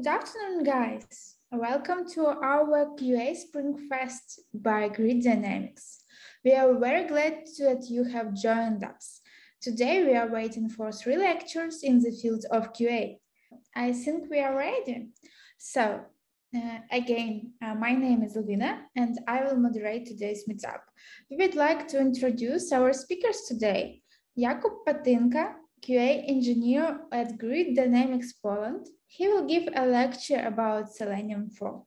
Good afternoon, guys. Welcome to our QA Spring Fest by Grid Dynamics. We are very glad that you have joined us. Today we are waiting for 3 lectures in the field of QA. I think we are ready. So, my name is Elvina and I will moderate today's meetup. We would like to introduce our speakers today. Jacub Patynko, QA engineer at Grid Dynamics Poland. He will give a lecture about Selenium 4.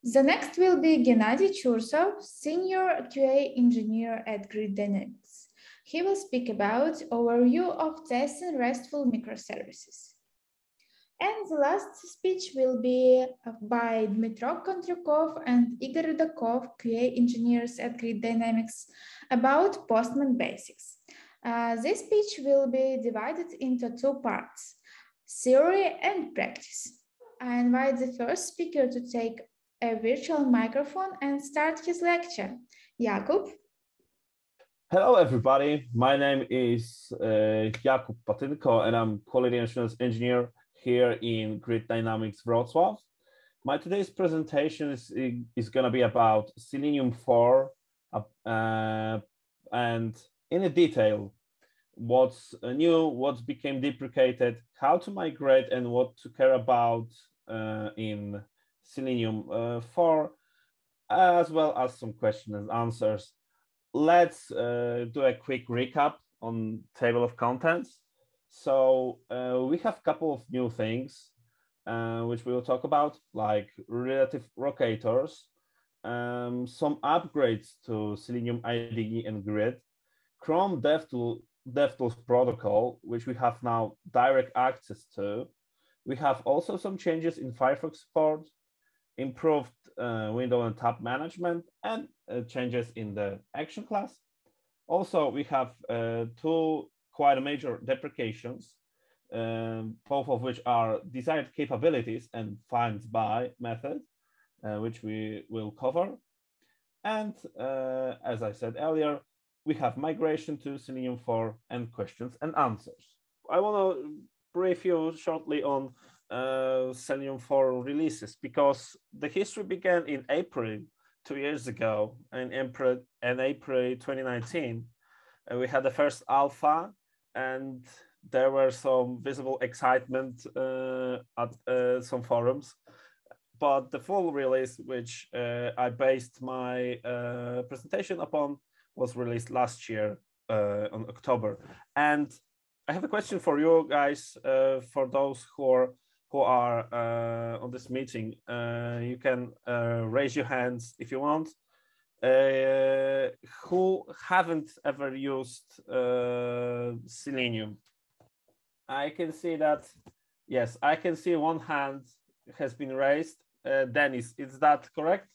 The next will be Gennadii Chursov, senior QA engineer at Grid Dynamics. He will speak about overview of testing RESTful microservices. And the last speech will be by Dmytro, Kondriukov, and Ihor Rudakov, QA engineers at Grid Dynamics, about Postman basics. This speech will be divided into 2 parts, theory and practice. I invite the first speaker to take a virtual microphone and start his lecture. Jacub. Hello, everybody. My name is Jacub Patynko, and I'm quality assurance engineer here in Grid Dynamics Wrocław. My today's presentation is going to be about Selenium 4 and in a detail, what's new, what became deprecated, how to migrate, and what to care about in Selenium 4, as well as some questions and answers. Let's do a quick recap on table of contents. So we have a couple of new things which we will talk about, like relative locators, some upgrades to Selenium Ide and Grid, Chrome Devtools protocol, which we have now direct access to. We have also some changes in Firefox support, improved window and tab management, and changes in the action class. Also, we have 2 quite major deprecations, both of which are desired capabilities and finds by method, which we will cover. And as I said earlier, we have migration to Selenium 4 and questions and answers. I want to brief you shortly on Selenium 4 releases, because the history began in April 2 years ago, in April 2019. We had the first alpha, and there were some visible excitement at some forums. But the full release, which I based my presentation upon, was released last year on October. And I have a question for you guys, for those who are on this meeting. You can raise your hands if you want. Who haven't ever used Selenium? I can see that, yes, I can see one hand has been raised. Dennis, is that correct?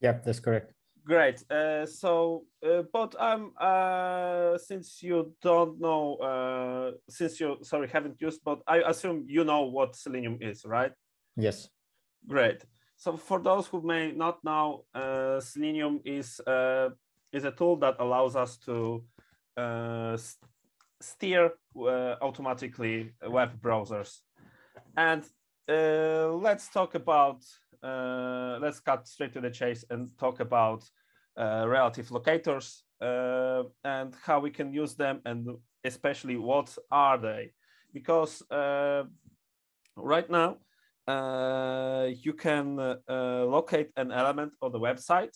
Yep, that's correct. Great. But since you don't know, since you haven't used, but I assume you know what Selenium is, right? Yes. Great. So for those who may not know, Selenium is a tool that allows us to steer automatically web browsers. And let's talk about, let's cut straight to the chase and talk about relative locators and how we can use them, and especially what are they. Because right now, you can locate an element on the website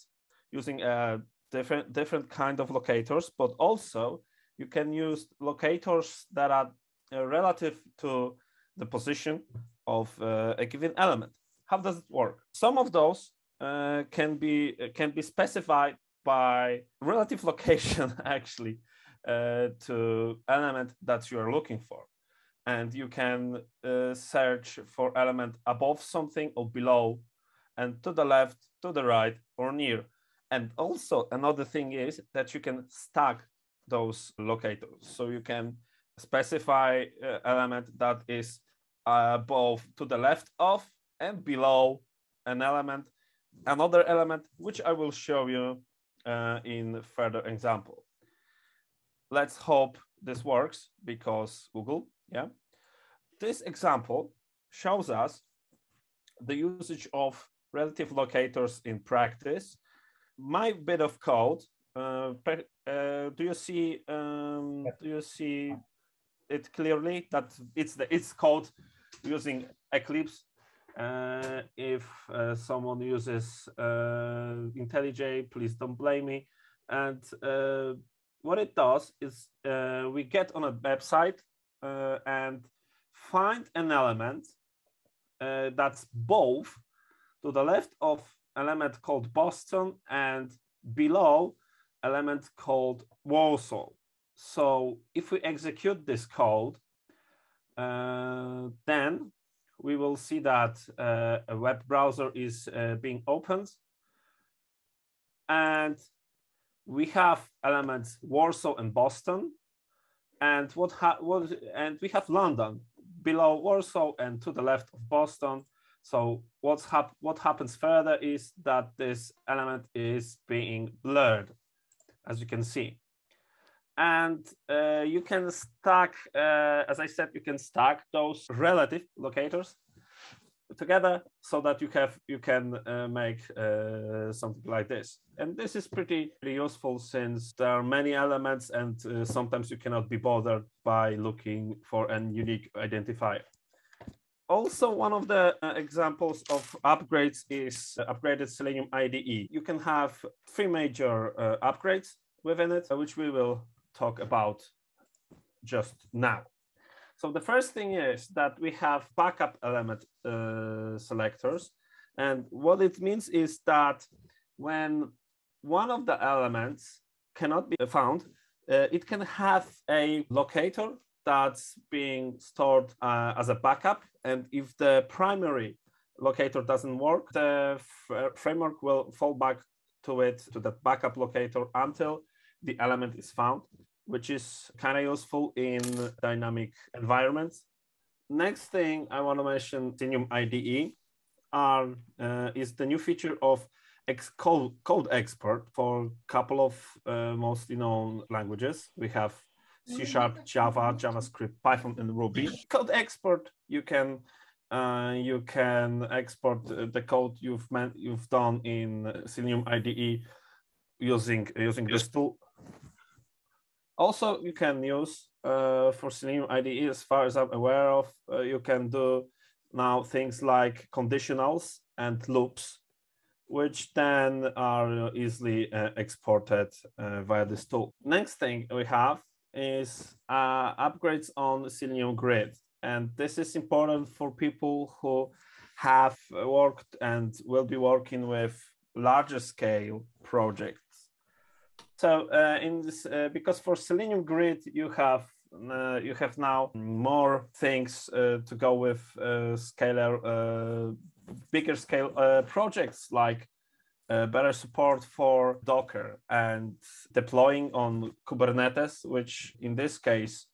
using different kind of locators, but also you can use locators that are relative to the position of a given element. How does it work? Some of those can be specified by relative location, actually, to element that you are looking for. And you can search for element above something or below, and to the left, to the right, or near. And also another thing is that you can stack those locators. So you can specify element that is both to the left of and below an element, another element, which I will show you in further example. Let's hope this works, because Google, yeah. This example shows us the usage of relative locators in practice. My bit of code, do you see it clearly that it's code using Eclipse? If someone uses IntelliJ, please don't blame me. And what it does is we get on a website and find an element that's both to the left of element called Boston and below element called Warsaw. So if we execute this code, then we will see that a web browser is being opened, and we have elements Warsaw and Boston, and we have London below Warsaw and to the left of Boston. So what happens further is that this element is being blurred, as you can see. And you can stack, as I said, you can stack those relative locators together so that you can make something like this. And this is pretty useful since there are many elements and sometimes you cannot be bothered by looking for a unique identifier. Also, one of the examples of upgrades is upgraded Selenium IDE. You can have three major upgrades within it, which we will talk about just now. So the first thing is that we have backup element selectors. And what it means is that when one of the elements cannot be found, it can have a locator that's being stored as a backup. And if the primary locator doesn't work, the framework will fall back to it, to the backup locator until the element is found, which is kind of useful in dynamic environments. Next thing I want to mention, Selenium IDE is the new feature of code export for a couple of mostly known languages. We have C#, Java, JavaScript, Python, and Ruby. Code export, you can export the code you've done in Selenium IDE using this tool. Also, you can use for Selenium IDE, as far as I'm aware of, you can do now things like conditionals and loops, which then are easily exported via this tool. Next thing we have is upgrades on Selenium Grid. And this is important for people who have worked and will be working with larger scale projects. So in this, because for Selenium Grid, you have now more things to go with bigger scale projects, like better support for Docker and deploying on Kubernetes, which in this case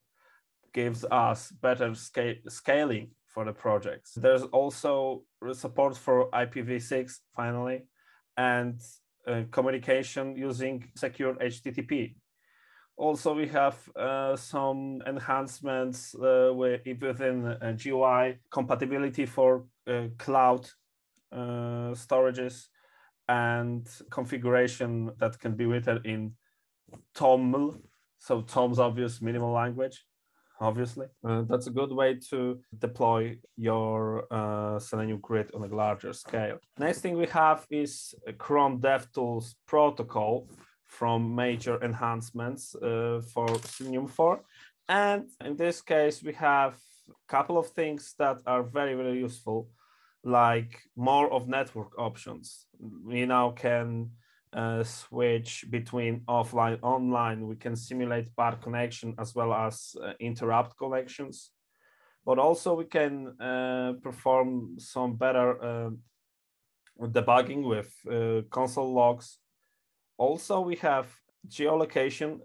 gives us better scaling for the projects. There's also support for IPv6 finally, and communication using secure HTTP. Also, we have some enhancements within GUI, compatibility for cloud storages, and configuration that can be written in TOML. So TOM's obvious minimal language, obviously. That's a good way to deploy your Selenium Grid on a larger scale. Next thing we have is Chrome Devtools protocol from major enhancements for Selenium 4. And in this case, we have a couple of things that are very, very useful, like more of network options. We now can switch between offline, online. We can simulate bad connection as well as interrupt connections. But also we can perform some better debugging with console logs. Also, we have geolocation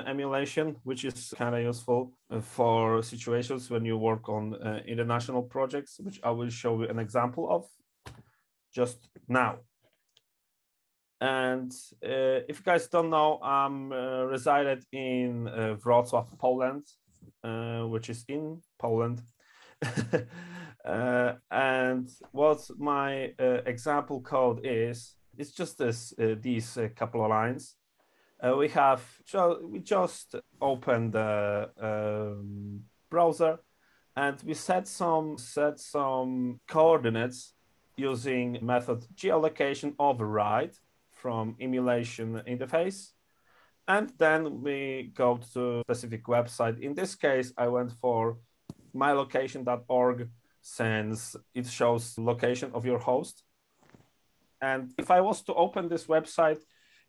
emulation, which is kind of useful for situations when you work on international projects, which I will show you an example of just now. And if you guys don't know, I'm resided in Wrocław, Poland, which is in Poland. And what my example code is, it's just these couple of lines. We just opened the browser, and we set some coordinates using method geolocation override from emulation interface. And then we go to a specific website. In this case, I went for mylocation.org, since it shows location of your host. And if I was to open this website,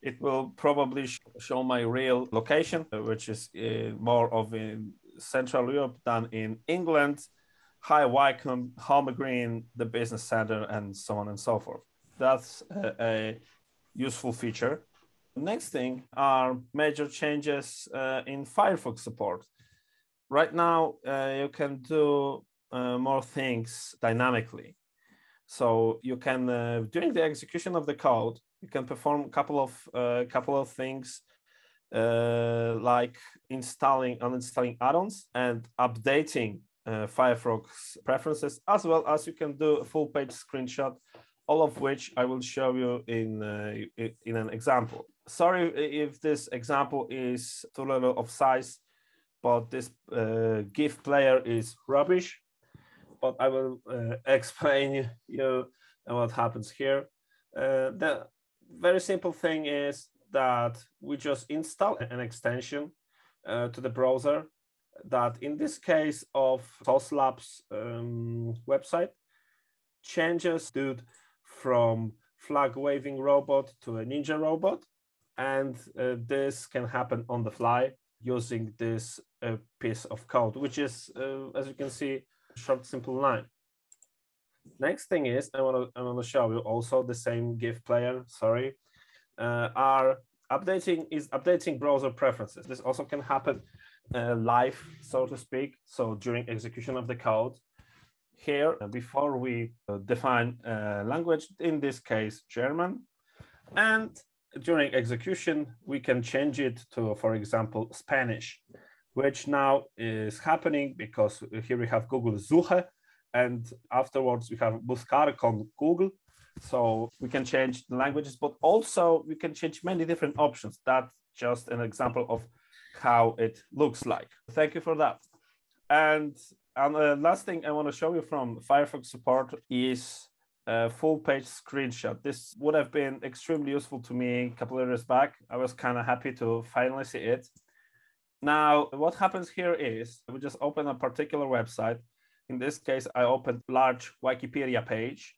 it will probably show my real location, which is more of in Central Europe than in England, High Wycombe, Home Green, the business center, and so on and so forth. That's a useful feature. Next thing are major changes in Firefox support. Right now, you can do more things dynamically. So you can, during the execution of the code, you can perform a couple of things like uninstalling add-ons and updating Firefox preferences, as well as you can do a full page screenshot, all of which I will show you in an example. Sorry if this example is too little of size, but this GIF player is rubbish. But I will explain you what happens here. The very simple thing is that we just install an extension to the browser that, in this case of Sauce Labs website, changes dude from flag waving robot to a ninja robot. And this can happen on the fly using this piece of code, which is, as you can see, short, simple line. Next thing is, I want to show you also the same GIF player. Sorry, are updating browser preferences. This also can happen live, so to speak. So during execution of the code, here before we define language, in this case German, and during execution we can change it to, for example, Spanish, which now is happening because here we have Google Suche, and afterwards we have Buscar con Google. So we can change the languages, but also we can change many different options. That's just an example of how it looks like. Thank you for that. And the last thing I want to show you from Firefox support is a full page screenshot. This would have been extremely useful to me a couple of years back. I was kind of happy to finally see it. Now, what happens here is we just open a particular website. In this case, I opened a large Wikipedia page,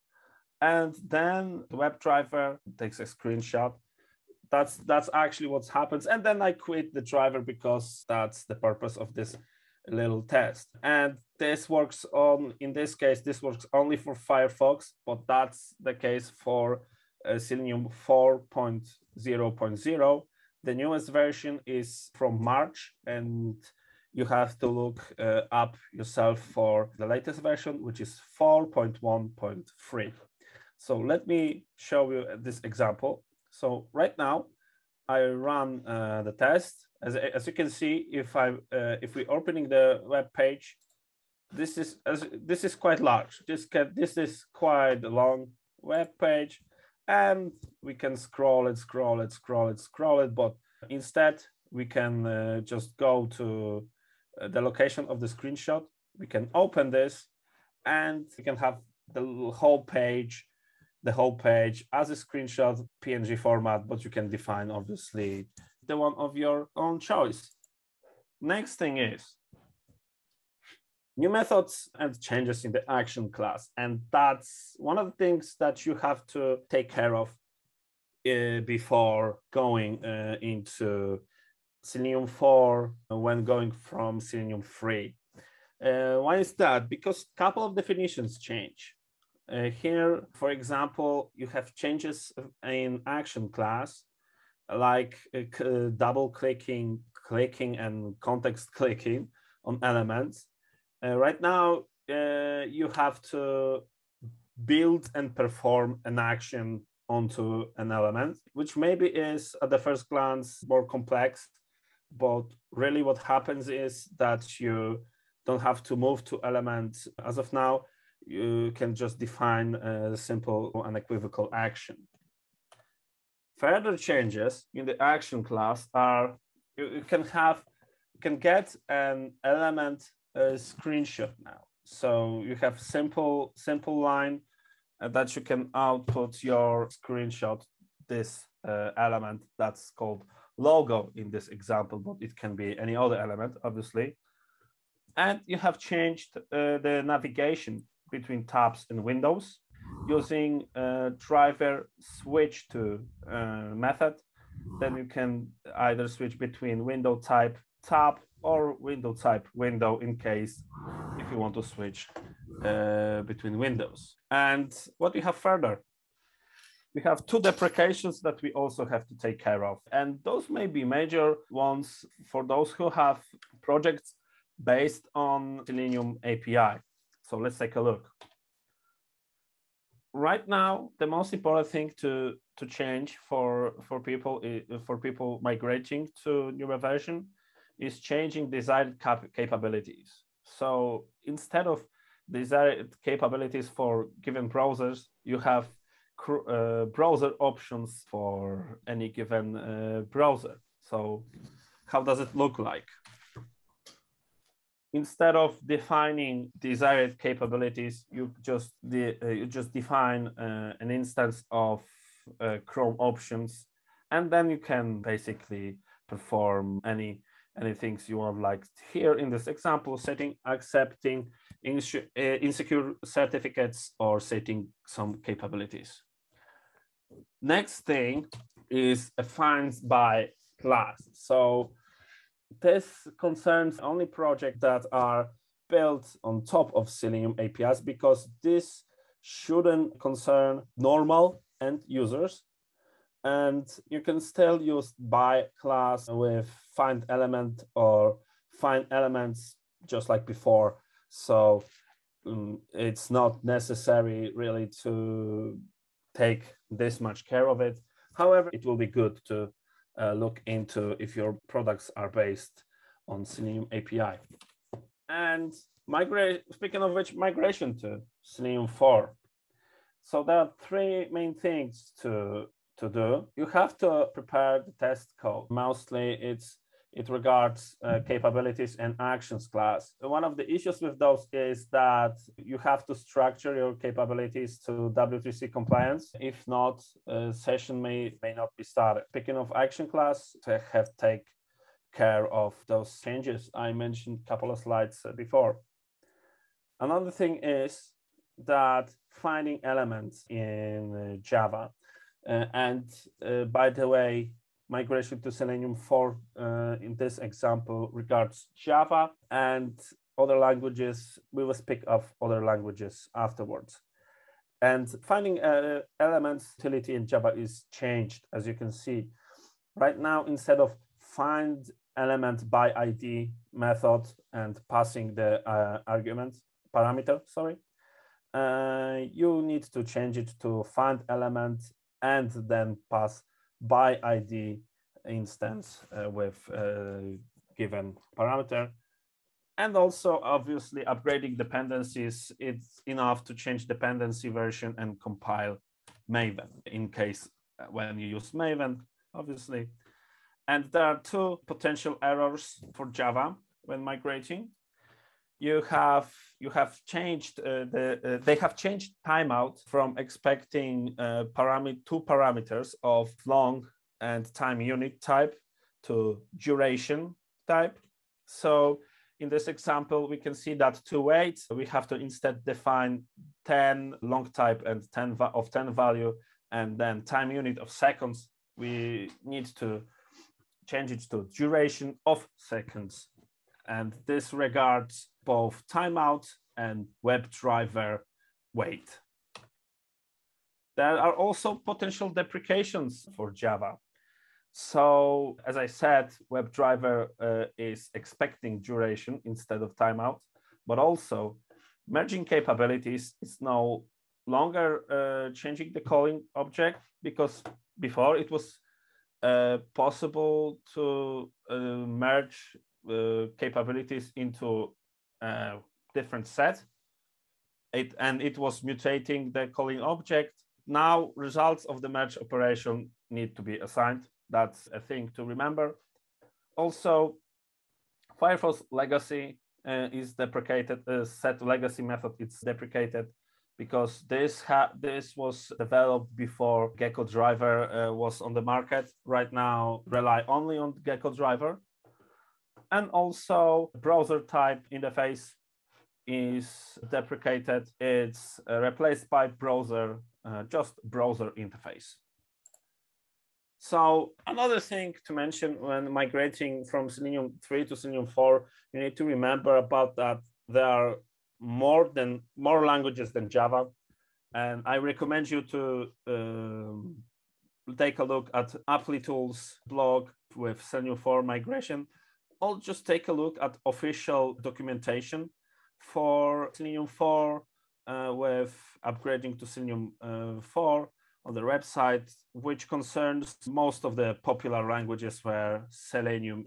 and then the WebDriver takes a screenshot. That's actually what happens. And then I quit the driver because that's the purpose of this little test. And this works on, in this case, this works only for Firefox, but that's the case for Selenium 4.0.0. The newest version is from March, and you have to look up yourself for the latest version, which is 4.1.3. So let me show you this example. So right now, I run the test. As you can see, if we're opening the web page, this is quite large. This is quite a long web page, and we can scroll it, but instead we can just go to the location of the screenshot. We can open this, and we can have the whole page as a screenshot PNG format, but you can define obviously the one of your own choice. Next thing is new methods and changes in the action class. And that's one of the things that you have to take care of before going into Selenium 4 when going from Selenium 3. Why is that? Because a couple of definitions change. Here, for example, you have changes in action class, like double clicking, and context clicking on elements. Right now, you have to build and perform an action onto an element, which maybe is at the first glance more complex, but really what happens is that you don't have to move to elements as of now. you can just define a simple unequivocal action. Further changes in the action class are you can get an element screenshot now. So you have simple line that you can output your screenshot, this element that's called logo in this example, but it can be any other element, obviously. And you have changed the navigation between tabs and windows using driver switch to method. Then you can either switch between window type tab or window type window in case if you want to switch between windows. And what we have further, we have two deprecations that we also have to take care of. And those may be major ones for those who have projects based on Selenium API. So let's take a look. Right now, the most important thing to change for people migrating to newer version is changing desired capabilities. So instead of desired capabilities for given browsers, you have browser options for any given browser. So how does it look like? Instead of defining desired capabilities, you just define an instance of Chrome options, and then you can basically perform any things you want. Like here in this example, accepting insecure certificates or setting some capabilities. Next thing is a finds by class. So this concerns only projects that are built on top of Selenium APIs, because this shouldn't concern normal end users. And you can still use by class with find element or find elements just like before. So it's not necessary really to take this much care of it. However, it will be good to look into if your products are based on Selenium API. And speaking of which, migration to Selenium 4. So there are three main things to do. You have to prepare the test code. Mostly it regards capabilities and actions class. One of the issues with those is that you have to structure your capabilities to W3C compliance. If not, a session may not be started. Speaking of action class, to have take care of those changes I mentioned a couple of slides before. Another thing is that finding elements in Java, by the way, migration to Selenium 4 in this example regards Java and other languages. We will speak of other languages afterwards. And finding elements utility in Java is changed, as you can see. Right now, instead of find element by ID method and passing the parameter, you need to change it to find element and then pass by ID instance with given parameter. And also, obviously, upgrading dependencies, it's enough to change dependency version and compile Maven in case when you use Maven, obviously. And there are two potential errors for Java when migrating. They have changed they have changed timeout from expecting two parameters of long and time unit type to duration type. So in this example, we can see that to wait, we have to instead define 10 long type and 10 value, and then time unit of seconds. We need to change it to duration of seconds. And this regards both timeout and WebDriver wait. There are also potential deprecations for Java. So as I said, WebDriver is expecting duration instead of timeout, but also merging capabilities is no longer changing the calling object, because before it was possible to merge capabilities into different sets. it was mutating the calling object. Now results of the merge operation need to be assigned. That's a thing to remember. Also, Firefox legacy is deprecated. Set legacy method it's deprecated because this was developed before Gecko driver was on the market. Right now, rely only on Gecko driver. And also browser type interface is deprecated. It's replaced by browser, just browser interface. So another thing to mention when migrating from Selenium 3 to Selenium 4, you need to remember about that there are more languages than Java. And I recommend you to take a look at Applitools blog with Selenium 4 migration, or just take a look at official documentation for Selenium 4 with upgrading to Selenium 4 on the website, which concerns most of the popular languages where Selenium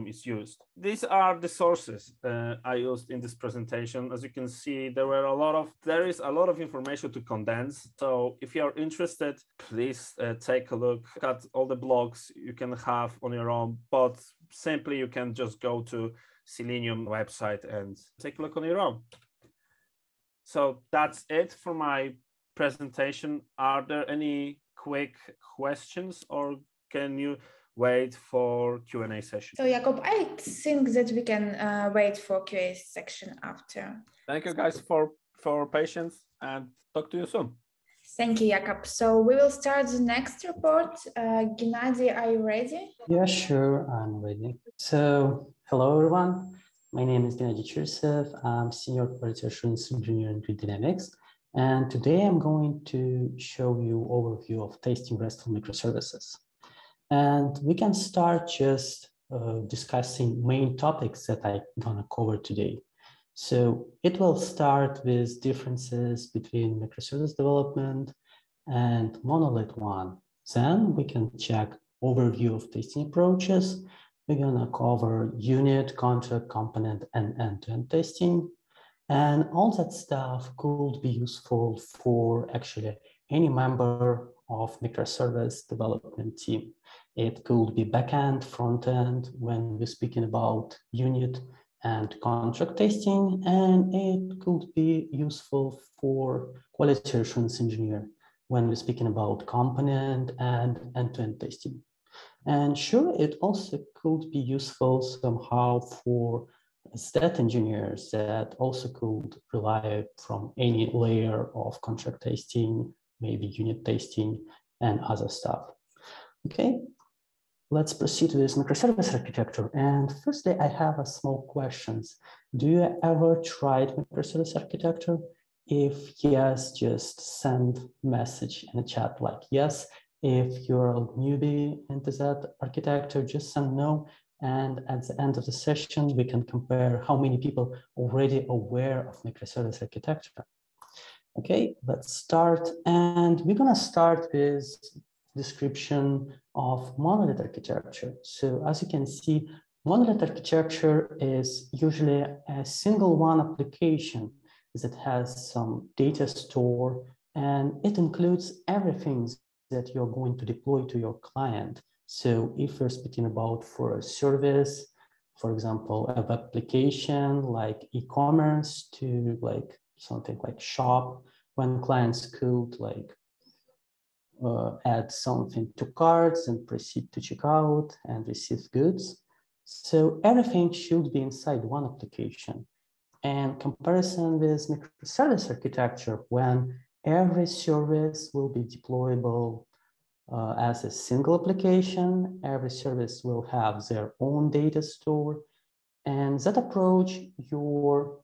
is used. These are the sources I used in this presentation. As you can see, there is a lot of information to condense. So if you are interested, please take a look at all the blogs you can have on your own, but simply you can just go to Selenium website and take a look on your own. So that's it for my presentation. Are there any quick questions, or can you wait for Q&A session? So Jakub, I think that we can wait for Q&A section after. Thank you guys for patience, and talk to you soon. Thank you, Jakub. So we will start the next report. Gennadii, are you ready? Yeah, sure, I'm ready. So, hello everyone. My name is Gennadii Chursov. I'm Senior Quality Assurance Engineer in Grid Dynamics. And today I'm going to show you overview of testing RESTful microservices. And we can start just discussing main topics that I'm gonna cover today. So it will start with differences between microservice development and Monolith one. Then we can check overview of testing approaches. We're gonna cover unit, contract, component, and end-to-end testing. And all that stuff could be useful for actually any member of microservice development team. It could be backend, front-end when we're speaking about unit and contract testing, and it could be useful for quality assurance engineer when we're speaking about component and end-to-end testing. And sure, it also could be useful somehow for stat engineers that also could rely from any layer of contract testing, maybe unit testing and other stuff. Okay, let's proceed with microservice architecture. And firstly, I have a small questions. Do you ever tried microservice architecture? If yes, just send message in the chat like yes. If you're a newbie into that architecture, just send no. And at the end of the session, we can compare how many people already aware of microservice architecture. Okay, let's start. And we're gonna start with description of monolith architecture. So as you can see, monolith architecture is usually a single one application that has some data store, and it includes everything that you're going to deploy to your client. So if we're speaking about for a service, for example, a web application like e-commerce to like something like shop, when clients could like add something to carts and proceed to checkout and receive goods. So everything should be inside one application. And comparison with microservice architecture, when every service will be deployable as a single application, every service will have their own data store. And that approach, your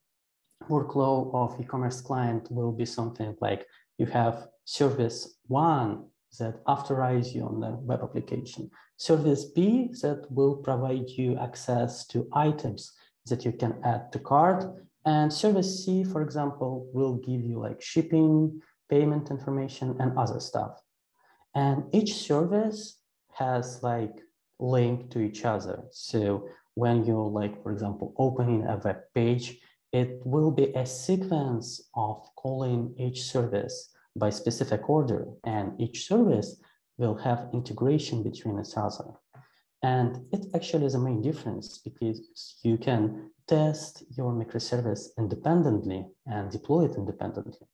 workflow of e-commerce client will be something like you have service one that authorize you on the web application, service B that will provide you access to items that you can add to cart, and service C, for example, will give you like shipping, payment information, and other stuff. And each service has like link to each other. So when you're like, for example, opening a web page, it will be a sequence of calling each service by specific order, and each service will have integration between each other. And it actually is a main difference because you can test your microservice independently and deploy it independently.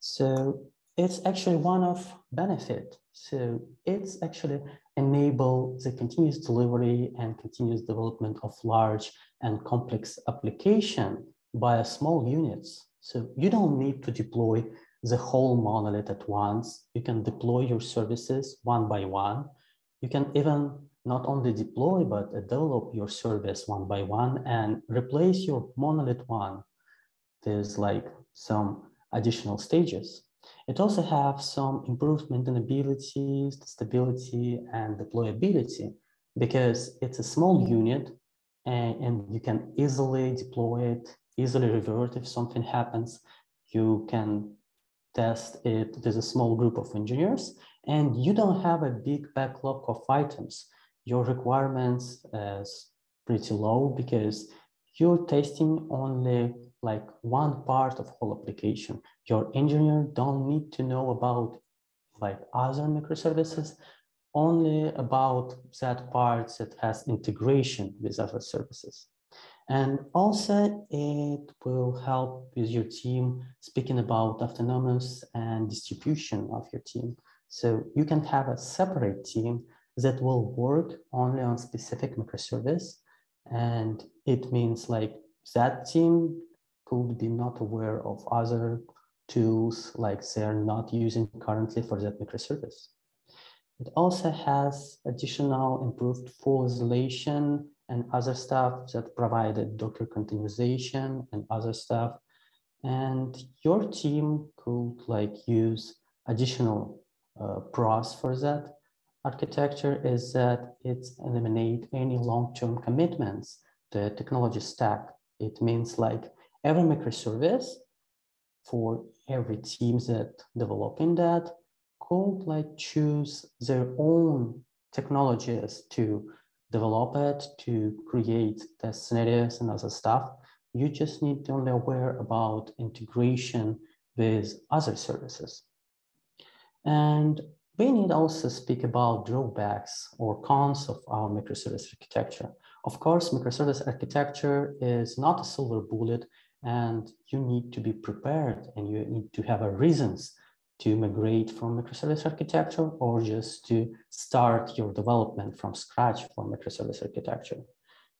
So it's actually one of benefit. So it's actually enable the continuous delivery and continuous development of large and complex application by small units. So you don't need to deploy the whole monolith at once. You can deploy your services one by one. You can even not only deploy, but develop your service one by one and replace your monolith one. There's like some additional stages. It also has some improved maintainability, stability, and deployability because it's a small unit and you can easily deploy it, easily revert if something happens. You can test it with a small group of engineers, and you don't have a big backlog of items. Your requirements is pretty low because you're testing only like one part of whole application. Your engineer don't need to know about like other microservices, only about that part that has integration with other services. And also it will help with your team speaking about autonomous and distribution of your team. So you can have a separate team that will work only on specific microservice. And it means like that team could be not aware of other tools like they're not using currently for that microservice. It also has additional improved full isolation and other stuff that provided Docker containerization and other stuff. And your team could like use additional pros for that architecture is that it eliminates any long-term commitments to technology stack. It means like every microservice for every team that developing that could like choose their own technologies to develop it, to create test scenarios and other stuff. You just need to only aware about integration with other services. And we need also speak about drawbacks or cons of our microservice architecture. Of course, microservice architecture is not a silver bullet, and you need to be prepared and you need to have a reasons to migrate from microservice architecture or just to start your development from scratch for microservice architecture.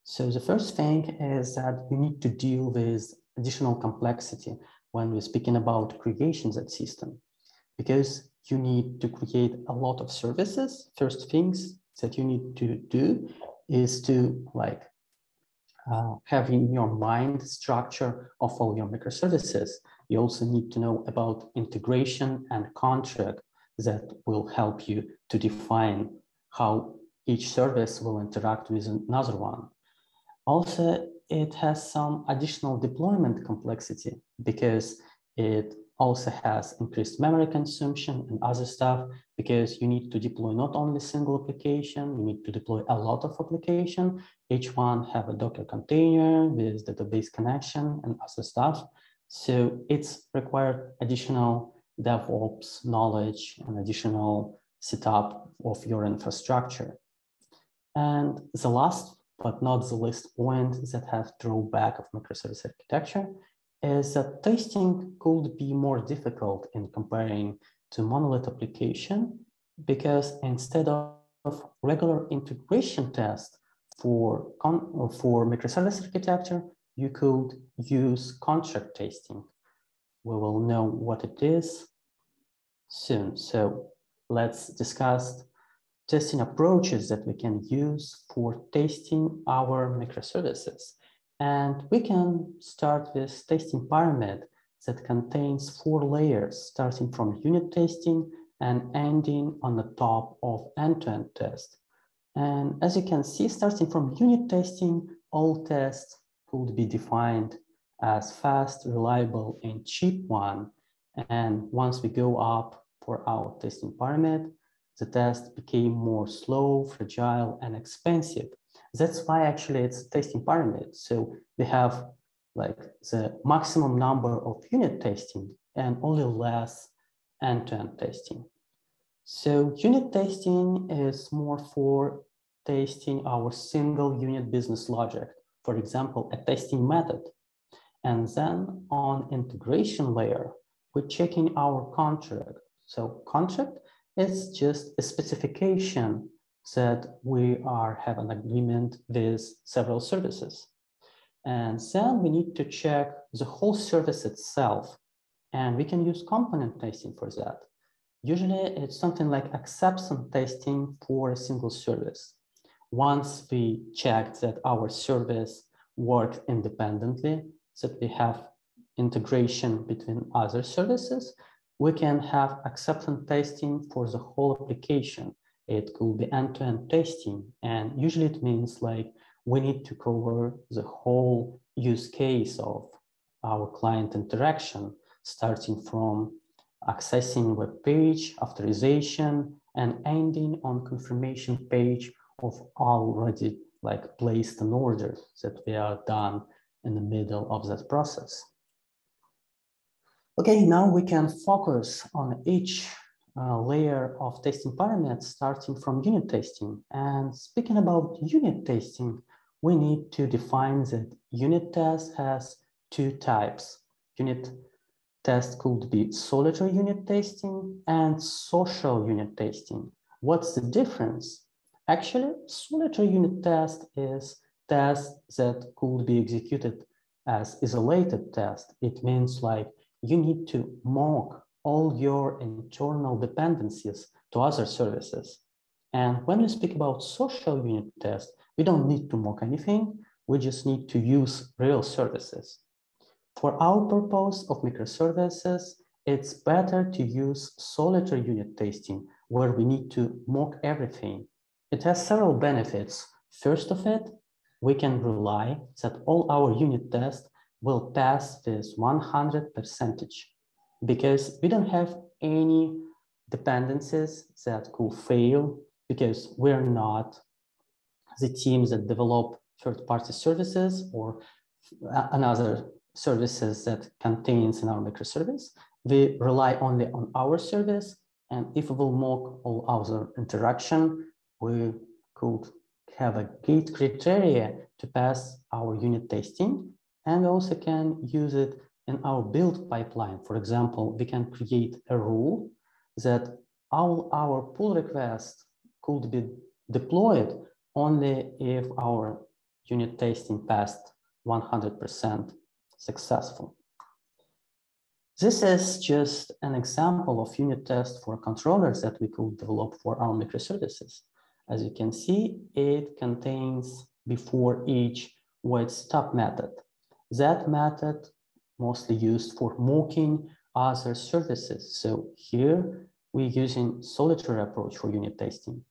So the first thing is that you need to deal with additional complexity when we're speaking about creation of that system, because you need to create a lot of services. First things that you need to do is to like have in your mind structure of all your microservices. You also need to know about integration and contract that will help you to define how each service will interact with another one. Also, it has some additional deployment complexity because it also has increased memory consumption and other stuff, because you need to deploy not only single application, you need to deploy a lot of application. Each one have a Docker container with database connection and other stuff. So it's required additional DevOps knowledge and additional setup of your infrastructure. And the last but not the least point that has drawback of microservice architecture is that testing could be more difficult in comparing to monolith application, because instead of regular integration test for microservice architecture, you could use contract testing. We will know what it is soon. So let's discuss testing approaches that we can use for testing our microservices. And we can start with testing pyramid that contains 4 layers, starting from unit testing and ending on the top of end-to-end test. And as you can see, starting from unit testing, all tests could be defined as fast, reliable, and cheap one. And once we go up for our testing pyramid, the test became more slow, fragile, and expensive. That's why actually it's a testing pyramid. So we have like the maximum number of unit testing and only less end-to-end testing. So unit testing is more for testing our single unit business logic, for example, a testing method. And then on integration layer, we're checking our contract. So contract is just a specification that we have an agreement with several services. And then we need to check the whole service itself. And we can use component testing for that. Usually it's something like acceptance testing for a single service. Once we check that our service works independently, that we have integration between other services, we can have acceptance testing for the whole application. It could be end-to-end testing. And usually it means like we need to cover the whole use case of our client interaction, starting from accessing web page, authorization, and ending on confirmation page of already like placed an order that we are done in the middle of that process. Okay, now we can focus on each layer of testing parameters starting from unit testing. And speaking about unit testing, we need to define that unit test has two types. Unit test could be solitary unit testing and social unit testing. What's the difference? Actually, solitary unit test is test that could be executed as isolated test. It means like you need to mock all your internal dependencies to other services. And when we speak about social unit test, we don't need to mock anything. We just need to use real services. For our purpose of microservices, it's better to use solitary unit testing where we need to mock everything. It has several benefits. First of it, we can rely that all our unit tests will pass this 100% because we don't have any dependencies that could fail because we're not the teams that develop third-party services or another services that contains in our microservice. We rely only on our service, and if we will mock all other interaction, we could have a gate criteria to pass our unit testing, and also can use it in our build pipeline. For example, we can create a rule that all our pull requests could be deployed only if our unit testing passed 100% successful. This is just an example of unit test for controllers that we could develop for our microservices. As you can see, it contains before each void stop method. That method mostly used for mocking other services. So here we're using solitary approach for unit testing.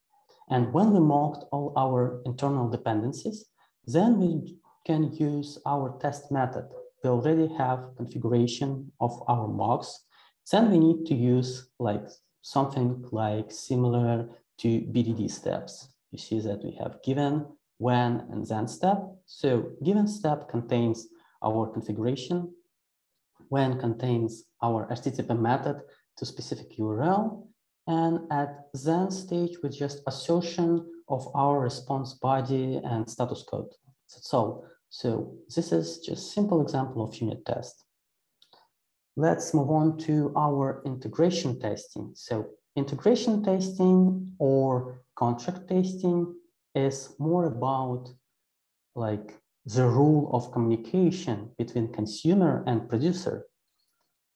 And when we mocked all our internal dependencies, then we can use our test method. We already have configuration of our mocks. Then we need to use like something like similar to BDD steps. You see that we have given, when, and then step. So given step contains our configuration, when contains our HTTP method to specific URL, and at then stage with just assertion of our response body and status code. That's all. So this is just simple example of unit test. Let's move on to our integration testing. So integration testing or contract testing is more about like the rule of communication between consumer and producer.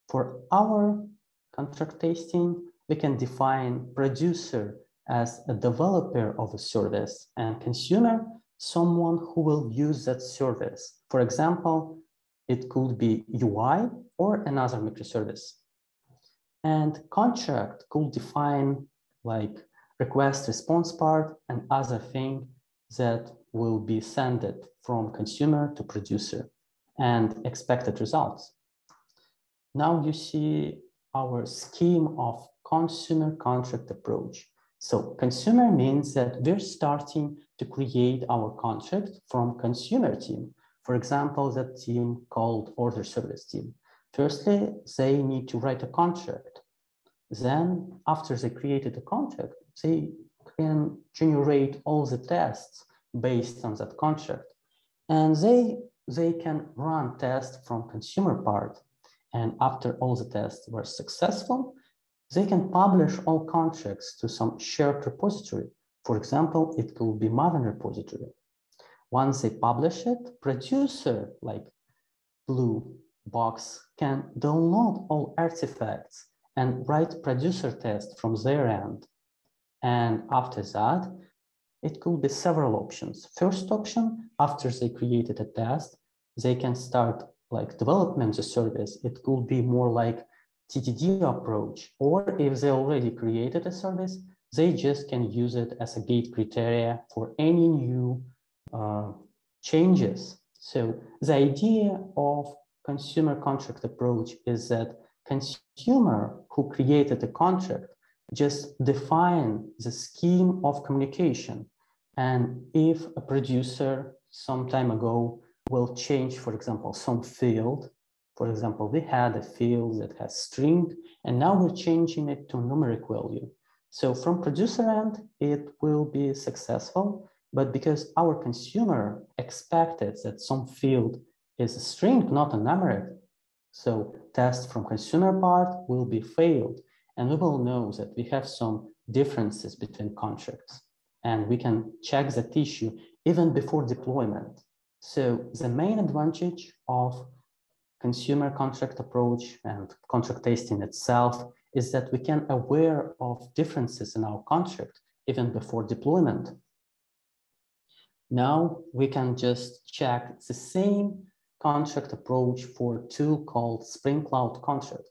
For our contract testing, we can define producer as a developer of a service and consumer someone who will use that service. For example, it could be UI or another microservice. And contract could define like request response part and other thing that will be sent from consumer to producer and expected results. Now you see our scheme of consumer contract approach. So consumer means that we're starting to create our contract from consumer team. For example, that team called order service team. Firstly, they need to write a contract. Then after they created a contract, they can generate all the tests based on that contract. And they can run tests from consumer part. And after all the tests were successful, they can publish all contracts to some shared repository. For example, it could be Maven repository. Once they publish it, producer, like blue box, can download all artifacts and write producer tests from their end. And after that, it could be several options. First option, after they created a test, they can start like development the service. It could be more like TDD approach, or if they already created a service, they just can use it as a gate criteria for any new changes. So the idea of consumer contract approach is that consumer who created a contract just define the scheme of communication. And if a producer some time ago will change, for example, some field, for example, we had a field that has string, and now we're changing it to numeric value. So from producer end, it will be successful, but because our consumer expected that some field is a string, not a numeric, so test from consumer part will be failed. And we will know that we have some differences between contracts, and we can check that issue even before deployment. So the main advantage of consumer contract approach and contract testing itself is that we can aware of differences in our contract even before deployment. Now we can just check the same contract approach for a tool called Spring Cloud Contract.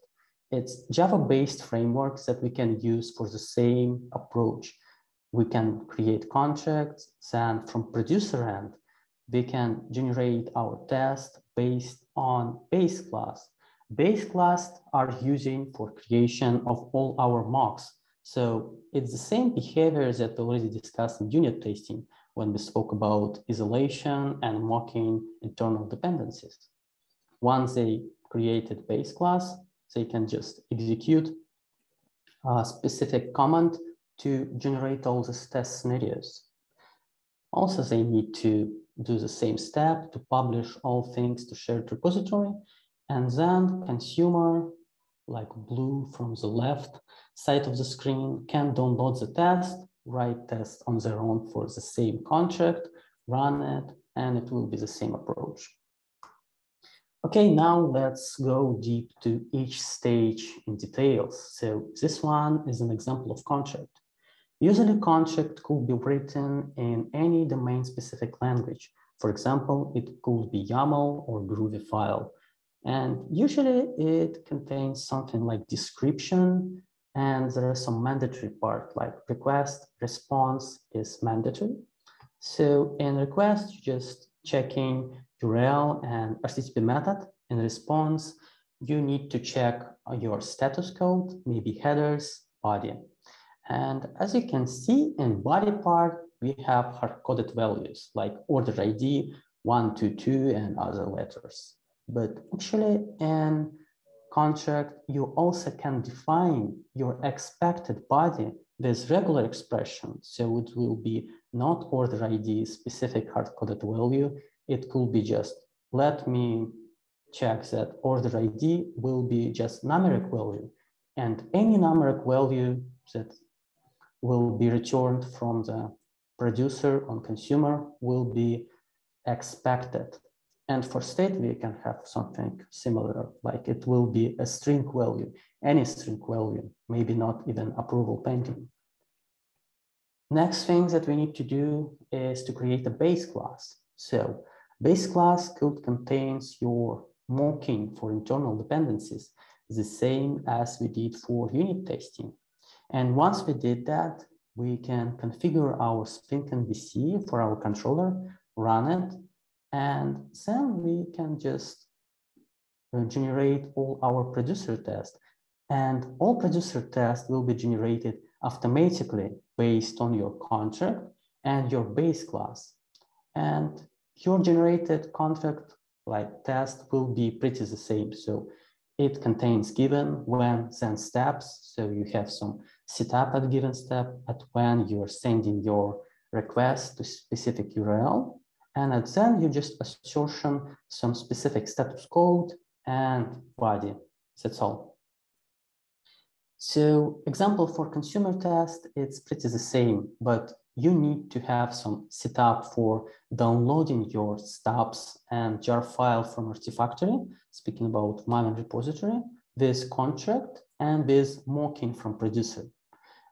It's Java-based frameworks that we can use for the same approach. We can create contracts, and from producer end, we can generate our test based on base class. Base class are using for creation of all our mocks. So it's the same behavior that we already discussed in unit testing when we spoke about isolation and mocking internal dependencies. Once they created base class, they can just execute a specific command to generate all these test scenarios. Also, they need to do the same step to publish all things to shared repository, and then consumer, like blue from the left side of the screen, can download the test, write tests on their own for the same contract, run it, and it will be the same approach. Okay, now let's go deep to each stage in details. So this one is an example of contract. Usually contract could be written in any domain-specific language. For example, it could be YAML or Groovy file. And usually it contains something like description, and there is some mandatory part like request, response is mandatory. So in request, you're just checking URL and HTTP method. In response, you need to check your status code, maybe headers, body. And as you can see in body part, we have hard-coded values like order ID, 122, and other letters. But actually in contract, you also can define your expected body with regular expression. So it will be not order ID specific hard-coded value. It could be just, let me check that order ID will be just numeric value, and any numeric value that will be returned from the producer on consumer will be expected. And for state, we can have something similar, like it will be a string value, any string value, maybe not even approval pending. Next thing that we need to do is to create a base class. So base class could contains your mocking for internal dependencies, the same as we did for unit testing. And once we did that, we can configure our Spring MVC for our controller, run it, and then we can just generate all our producer tests. And all producer tests will be generated automatically based on your contract and your base class. And your generated contract like test will be pretty the same. So it contains given, when, then steps. So you have some setup at given step at when you're sending your request to specific URL. And at then you just assertion some specific status code and body. That's all. So example for consumer test, it's pretty the same, but you need to have some setup for downloading your stubs and jar file from Artifactory, speaking about Maven repository, this contract and this mocking from producer.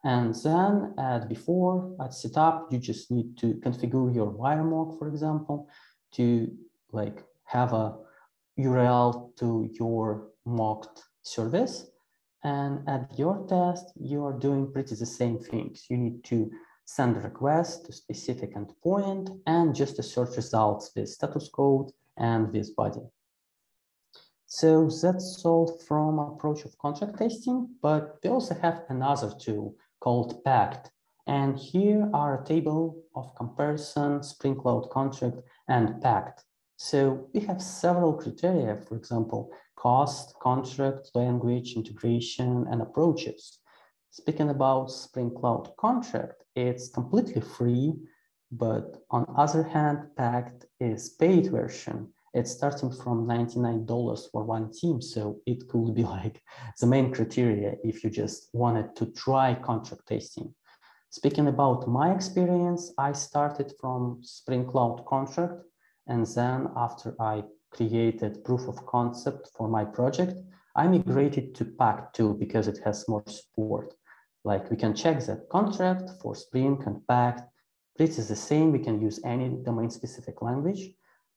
And then at setup, you just need to configure your wire mock, for example, to like have a URL to your mocked service. And at your test, you are doing pretty the same things. You need to send a request to specific endpoint and just assert results with status code and with body. So that's all from approach of contract testing, but we also have another tool called Pact. And here are a table of comparison, Spring Cloud contract and Pact. So we have several criteria, for example, cost, contract, language, integration, and approaches. Speaking about Spring Cloud contract, it's completely free, but on other hand, Pact is paid version. It's starting from $99 for one team, so it could be like the main criteria if you just wanted to try contract testing. Speaking about my experience, I started from Spring Cloud contract, and then after I created proof of concept for my project, I migrated to Pact too because it has more support. Like we can check that contract for Spring and Pact, pretty the same. We can use any domain-specific language,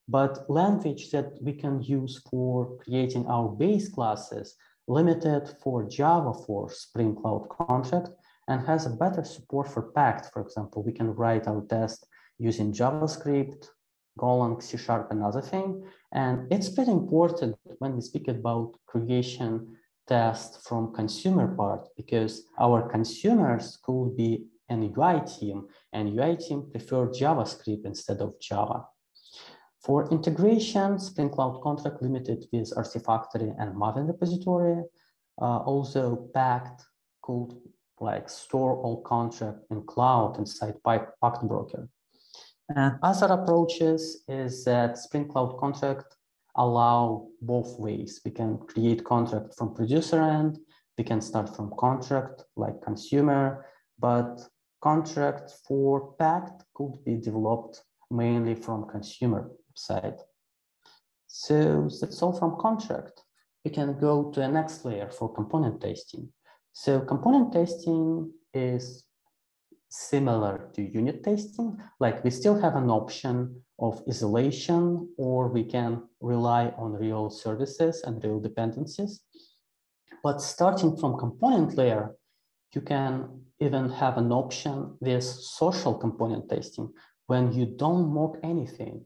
but language that we can use for creating our base classes limited for Java for Spring Cloud contract and has a better support for Pact. For example, we can write our test using JavaScript, Golang, C# and other thing. And it's pretty important when we speak about creation test from consumer part, because our consumers could be an UI team, and UI team prefer JavaScript instead of Java. For integration, Spring Cloud contract limited with Artifactory and Maven repository. Also, Pact could like store all contract in cloud inside Pact broker. And other approaches is that Spring Cloud contract allow both ways. We can create contract from producer end, we can start from contract like consumer, but contract for Pact could be developed mainly from consumer side. So that's all from contract. We can go to the next layer for component testing. So component testing is similar to unit testing. Like we still have an option of isolation, or we can rely on real services and real dependencies. But starting from component layer, you can even have an option with social component testing when you don't mock anything.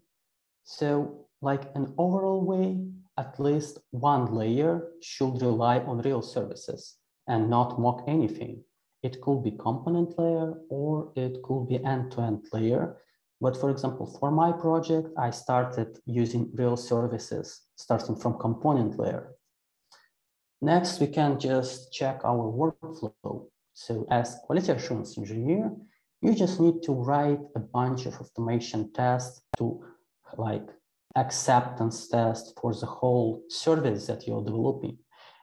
So like an overall way, at least one layer should rely on real services and not mock anything. It could be component layer or it could be end-to-end layer. But for example, for my project, I started using real services starting from component layer. Next, we can just check our workflow. So as quality assurance engineer, you just need to write a bunch of automation tests to like acceptance test for the whole service that you're developing.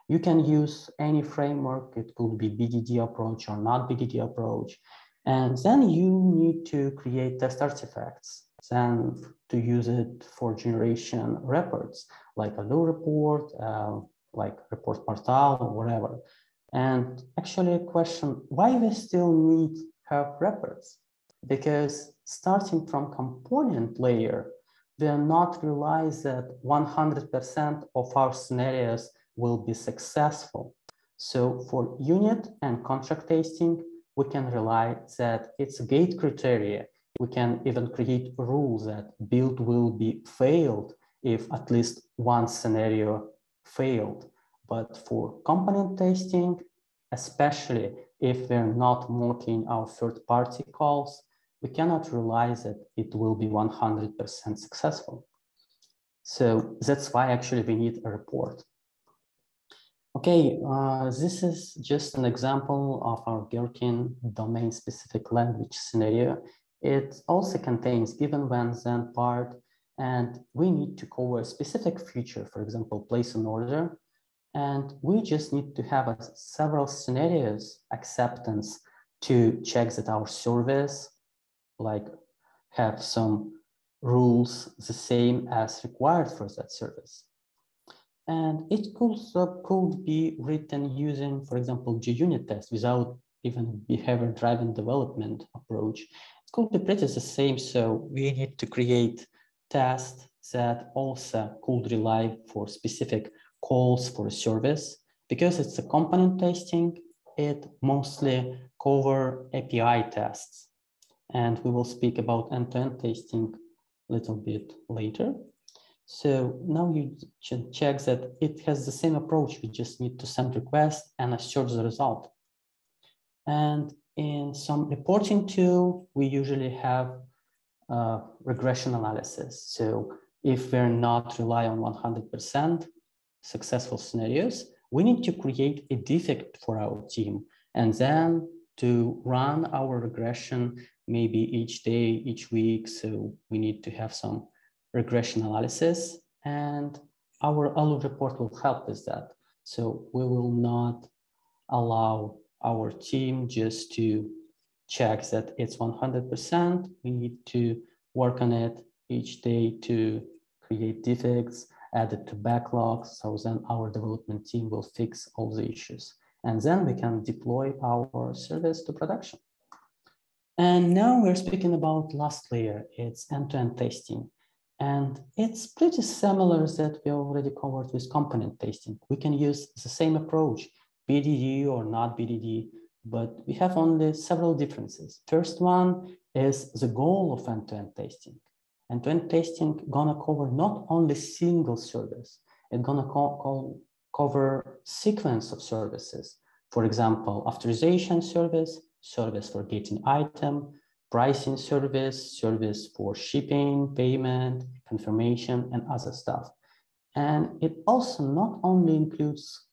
You can use any framework. It could be BDD approach or not BDD approach. And then you need to create test artifacts, then to use it for generation reports, like a low report, like report portal or whatever. And actually a question, why we still need have reports? Because starting from component layer, we are not realize that 100% of our scenarios will be successful. So for unit and contract testing, we can rely that it's a gate criteria. We can even create rules that build will be failed if at least one scenario failed. But for component testing, especially if we're not mocking our third-party calls, we cannot realize that it will be 100% successful. So that's why actually we need a report. Okay, this is just an example of our Gherkin domain-specific language scenario. It also contains given, when, then part, and we need to cover a specific feature, for example, place an order. And we just need to have several scenarios acceptance to check that our service like have some rules the same as required for that service. And it could be written using, for example, JUnit test without even behavior-driven development approach. It could be pretty the same, so we need to create tests that also could rely for specific calls for a service. Because it's a component testing, it mostly cover API tests. And we will speak about end-to-end testing a little bit later. So now you should check that it has the same approach. We just need to send request and assert the result. And in some reporting tool, we usually have regression analysis. So if we're not rely on 100% successful scenarios, we need to create a defect for our team and then to run our regression maybe each day, each week. So we need to have some regression analysis, and our ALU report will help with that. So we will not allow our team just to check that it's 100%. We need to work on it each day to create defects, add it to backlogs. So then our development team will fix all the issues. And then we can deploy our service to production. And now we're speaking about last layer. It's end-to-end testing. And it's pretty similar that we already covered with component testing. We can use the same approach, BDD or not BDD, but we have only several differences. First one is the goal of end-to-end testing. End-to-end testing gonna cover not only single service, it's gonna cover sequence of services. For example, authorization service, service for getting item, pricing service, service for shipping, payment, confirmation, and other stuff. And it also not only includes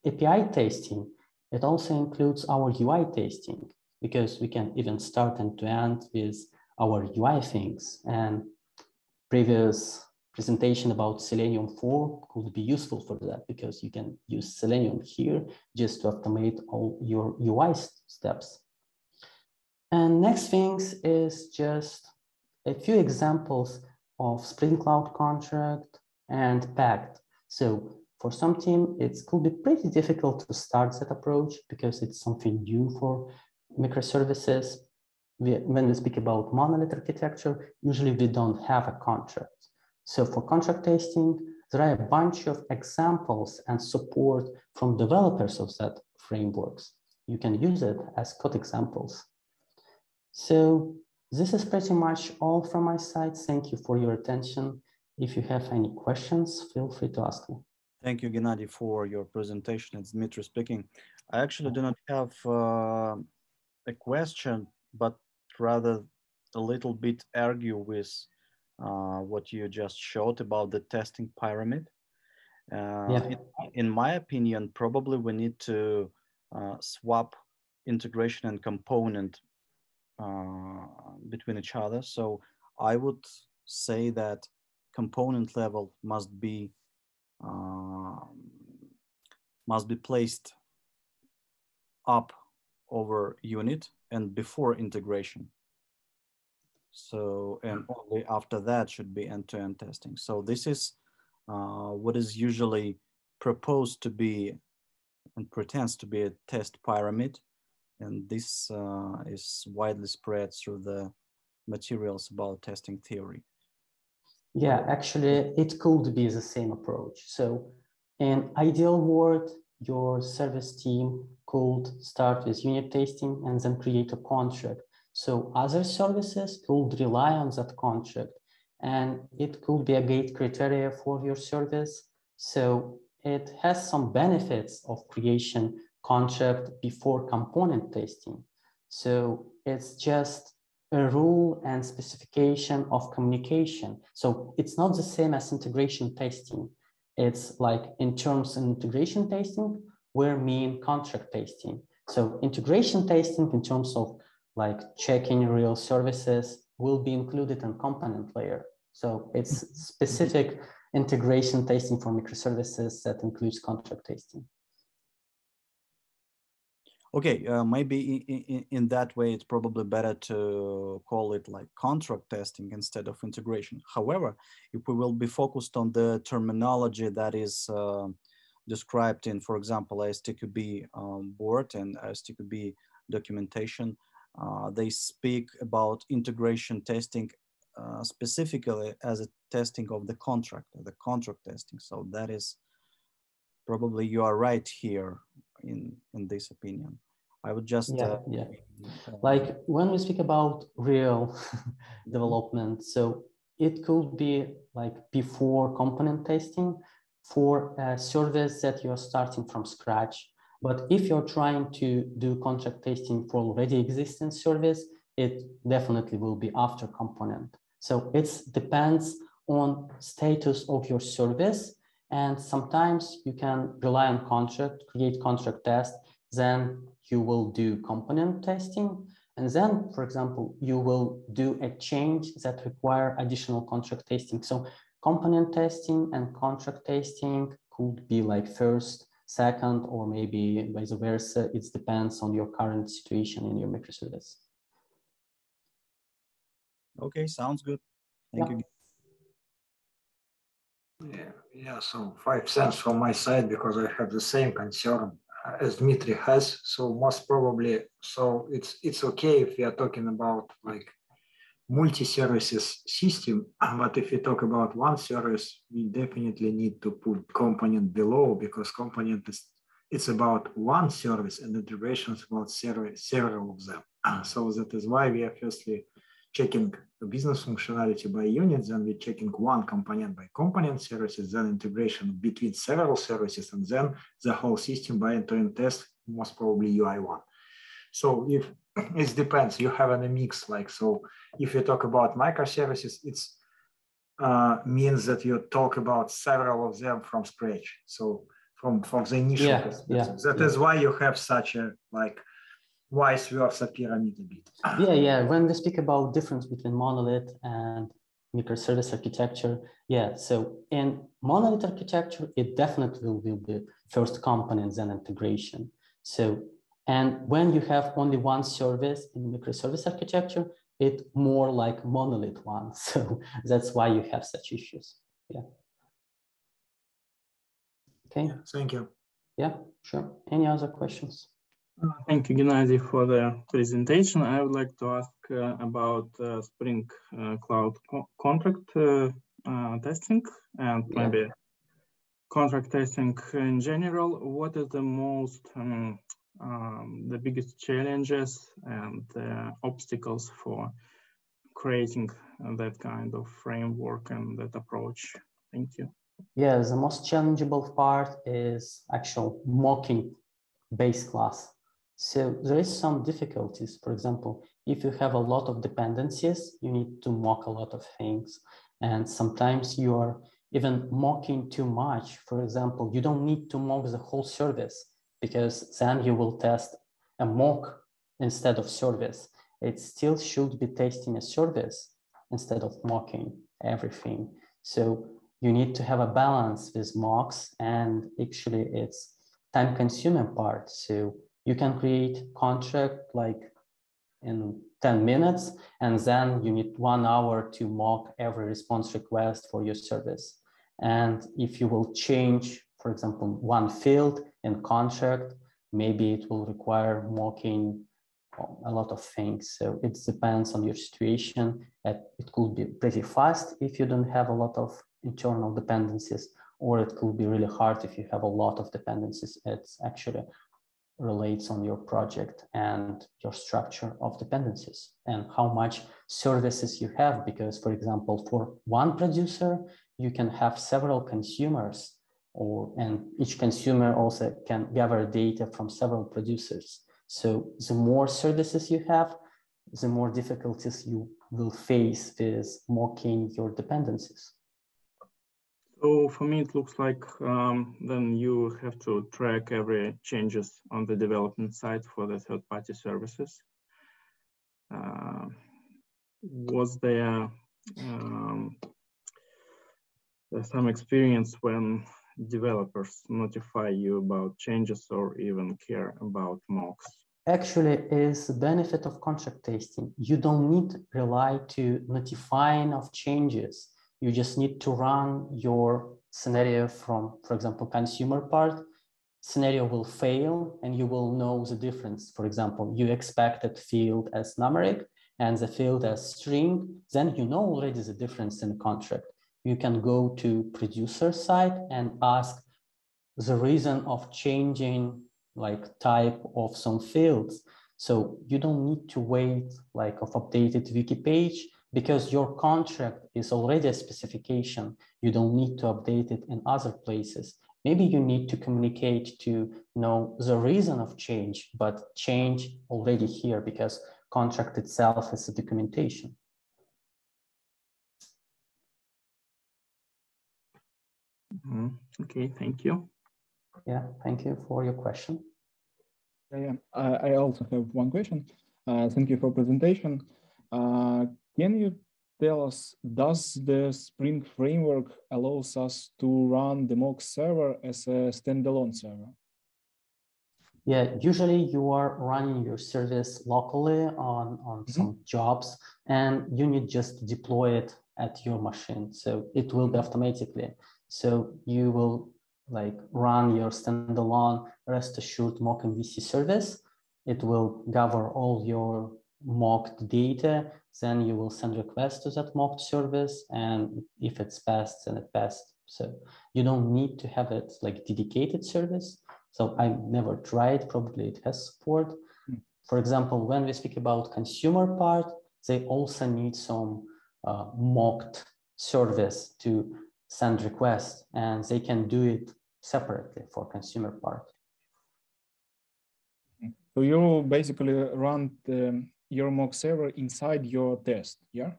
API testing, it also includes our UI testing, because we can even start end-to-end with our UI things. And previous presentation about Selenium 4 could be useful for that, because you can use Selenium here just to automate all your UI steps. And next things is just a few examples of Spring Cloud contract and pact. So for some team, it could be pretty difficult to start that approach because it's something new for microservices. When we speak about monolith architecture, usually we don't have a contract. So for contract testing, there are a bunch of examples and support from developers of that frameworks. You can use it as code examples. So this is pretty much all from my side. Thank you for your attention. If you have any questions, feel free to ask me. Thank you, Gennadii, for your presentation. It's Dmytro speaking. I actually do not have a question, but rather a little bit argue with what you just showed about the testing pyramid. In my opinion, probably we need to swap integration and component between each other. So I would say that component level must be placed up over unit and before integration. So, and only after that should be end-to-end testing. So this is what is usually proposed to be and pretends to be a test pyramid. And this is widely spread through the materials about testing theory. Yeah, actually, it could be the same approach. So in ideal world, your service team could start with unit testing and then create a contract. So other services could rely on that contract, and it could be a gate criteria for your service. So it has some benefits of creation contract before component testing. So it's just a rule and specification of communication. So it's not the same as integration testing. It's like in terms of integration testing, we're mean contract testing. So integration testing in terms of like checking real services will be included in component layer. So it's specific integration testing for microservices that includes contract testing. Okay, maybe in that way, it's probably better to call it like contract testing instead of integration. However, if we will be focused on the terminology that is described in, for example, ISTQB board and ISTQB documentation, they speak about integration testing specifically as a testing of the contract testing. So that is probably you are right here in this opinion. I would just like when we speak about real development, so it could be like before component testing for a service that you're starting from scratch. But if you're trying to do contract testing for already existing service, it definitely will be after component. So it depends on status of your service. And sometimes you can rely on contract, create contract test, then you will do component testing. And then, for example, you will do a change that require additional contract testing. So component testing and contract testing could be like first, second, or maybe vice versa. It depends on your current situation in your microservice. Okay, sounds good. Thank you. Yeah, so 5 cents from my side because I have the same concern as Dmitry has. So most probably, so it's okay if we are talking about like multi-services system, but if we talk about one service, we definitely need to put component below because component it's about one service and integration is about several of them. So that is why we are firstly checking the business functionality by units, then we're checking one component by component services, then integration between several services, and then the whole system by end-to-end test, most probably UI1. So if it depends, you have a mix like, so if you talk about microservices, it's means that you talk about several of them from scratch. So from the initial perspective, that is why you have such a like vice versa pyramid a bit. When we speak about difference between monolith and microservice architecture, so in monolith architecture, it definitely will be first components and integration. So, and when you have only one service in microservice architecture, it's more like monolith one. So that's why you have such issues. Okay. Thank you. Yeah, sure. Any other questions? Thank you, Gennadii, for the presentation. I would like to ask about Spring Cloud contract testing and maybe contract testing in general. What is the most, the biggest challenges and obstacles for creating that kind of framework and that approach? Thank you. Yeah, the most challengeable part is actual mocking base class. So there is some difficulties. For example, if you have a lot of dependencies, you need to mock a lot of things. And sometimes you are even mocking too much. For example, you don't need to mock the whole service because then you will test a mock instead of service. It still should be testing a service instead of mocking everything. So you need to have a balance with mocks, and actually it's time-consuming part. So you can create contract like in 10 minutes, and then you need 1 hour to mock every response request for your service. And if you will change, for example, one field in contract, maybe it will require mocking a lot of things. So it depends on your situation. It could be pretty fast if you don't have a lot of internal dependencies, or it could be really hard if you have a lot of dependencies. It's actually relates on your project and your structure of dependencies and how much services you have. Because, for example, for one producer, you can have several consumers, and each consumer also can gather data from several producers. So the more services you have, the more difficulties you will face with mocking your dependencies. So for me, it looks like then you have to track every changes on the development side for the third-party services. Was there some experience when developers notify you about changes or even care about mocks? Actually, is the benefit of contract testing. You don't need to rely to notifying of changes. You just need to run your scenario from, for example, consumer part. Scenario will fail and you will know the difference. For example, you expected field as numeric and the field as string, then you know already the difference in the contract. You can go to producer side and ask the reason of changing like type of some fields. So you don't need to wait like of updated wiki page because your contract is already a specification. You don't need to update it in other places. Maybe you need to communicate to know the reason of change, but change already here because contract itself is a documentation. Okay, thank you. Yeah, thank you for your question. I also have one question. Thank you for presentation. Can you tell us, does the Spring framework allows us to run the mock server as a standalone server? Yeah, usually you are running your service locally on some jobs and you need just to deploy it at your machine. So it will be automatically. So you will like run your standalone rest assured mock MVC service. It will gather all your mocked data. Then you will send requests to that mocked service. And if it's passed, then it passed. So you don't need to have it like dedicated service. So I never tried, probably it has support. For example, when we speak about consumer part, they also need some mocked service to send requests and they can do it separately for consumer part. So you basically run your mock server inside your test, yeah?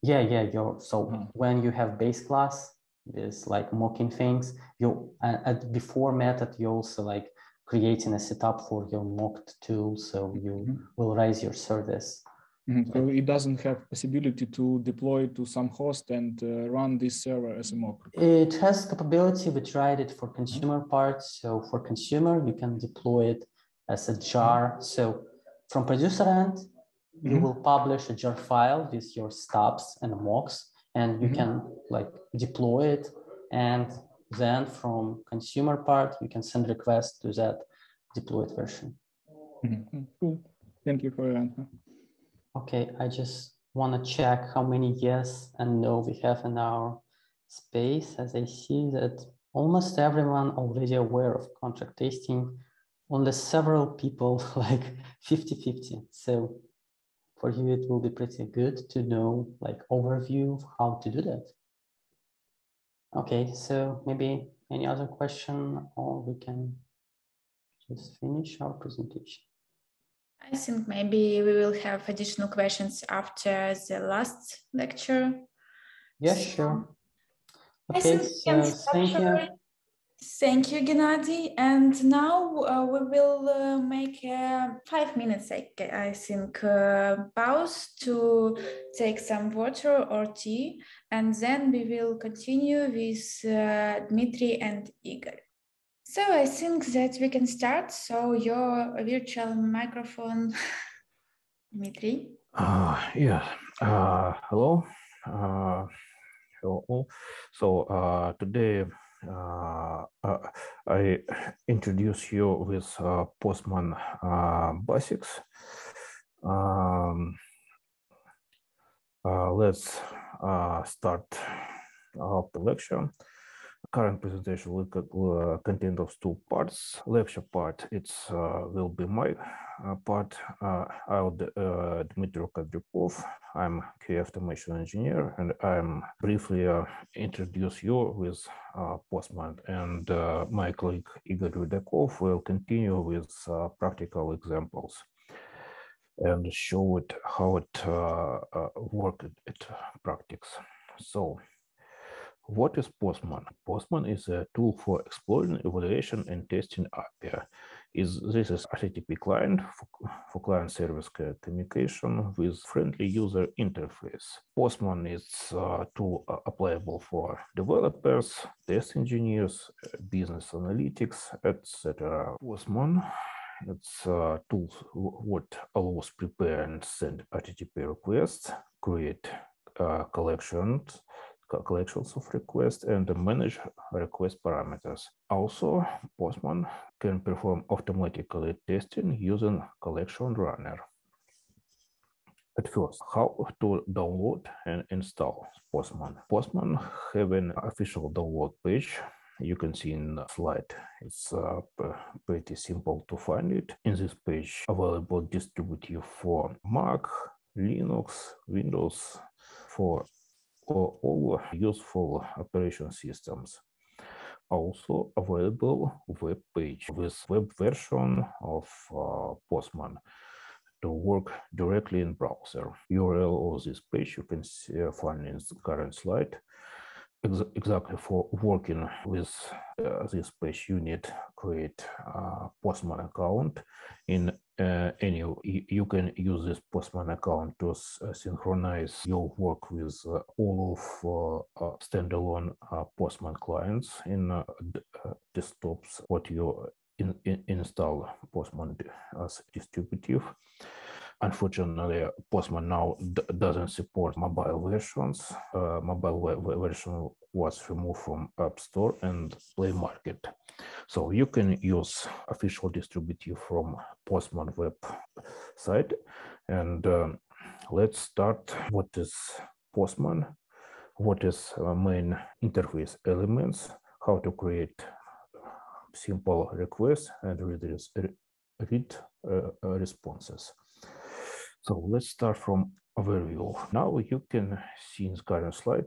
Yeah. So when you have base class, is like mocking things, you at before method, you also like creating a setup for your mocked tool. So you will raise your service. So it doesn't have possibility to deploy to some host and run this server as a mock. It has capability. We tried it for consumer parts. So for consumer, you can deploy it as a jar. So from producer end, you will publish a jar file with your stubs and mocks, and you can like deploy it. And then from consumer part, you can send requests to that deployed version. Cool. Thank you for your answer. Okay, I just want to check how many yes and no we have in our space, as I see that almost everyone already aware of contract testing, only several people like 50-50. So for you, it will be pretty good to know like overview of how to do that. Okay, so maybe any other question or we can just finish our presentation. I think maybe we will have additional questions after the last lecture. Yeah, sure. Okay, so thank you. Thank you, Gennadii. And now we will make a 5 minutes, I think, pause to take some water or tea, and then we will continue with Dmitry and Igor. So I think that we can start. So your virtual microphone, Dmitry. Yeah. Hello. Hello. So today I introduce you with Postman basics. Let's start the lecture. Current presentation will contain of two parts. Lecture part, it's will be my part. I'm Dmytro Kondriukov. I'm QA automation engineer, and I'm briefly introduce you with Postman. And my colleague Igor Rudakov will continue with practical examples. and show it how it worked at practice. So, what is Postman? Postman is a tool for exploring, evaluation, and testing API. This is HTTP client for client-service communication with friendly user interface. Postman is a tool applicable for developers, test engineers, business analytics, etc. Postman, it's a tool what allows prepare and send HTTP requests, create collections of requests, and manage request parameters. Also, Postman can perform automatically testing using collection runner. At first, how to download and install Postman? Postman have an official download page. You can see in the slide. It's pretty simple to find it. In this page, available distributive for Mac, Linux, Windows, for all useful operation systems. Also available web page with web version of Postman to work directly in browser. URL of this page you can find in the current slide. Exactly for working with this page, you need to create a Postman account. In you can use this Postman account to synchronize your work with all of standalone Postman clients in desktops. What you install Postman as distributive. Unfortunately, Postman now doesn't support mobile versions. Mobile version was removed from App Store and Play Market. So you can use official distributive from Postman web site. And let's start. What is Postman? What is main interface elements? How to create simple requests and read responses. So let's start from overview. Now you can see in the current slide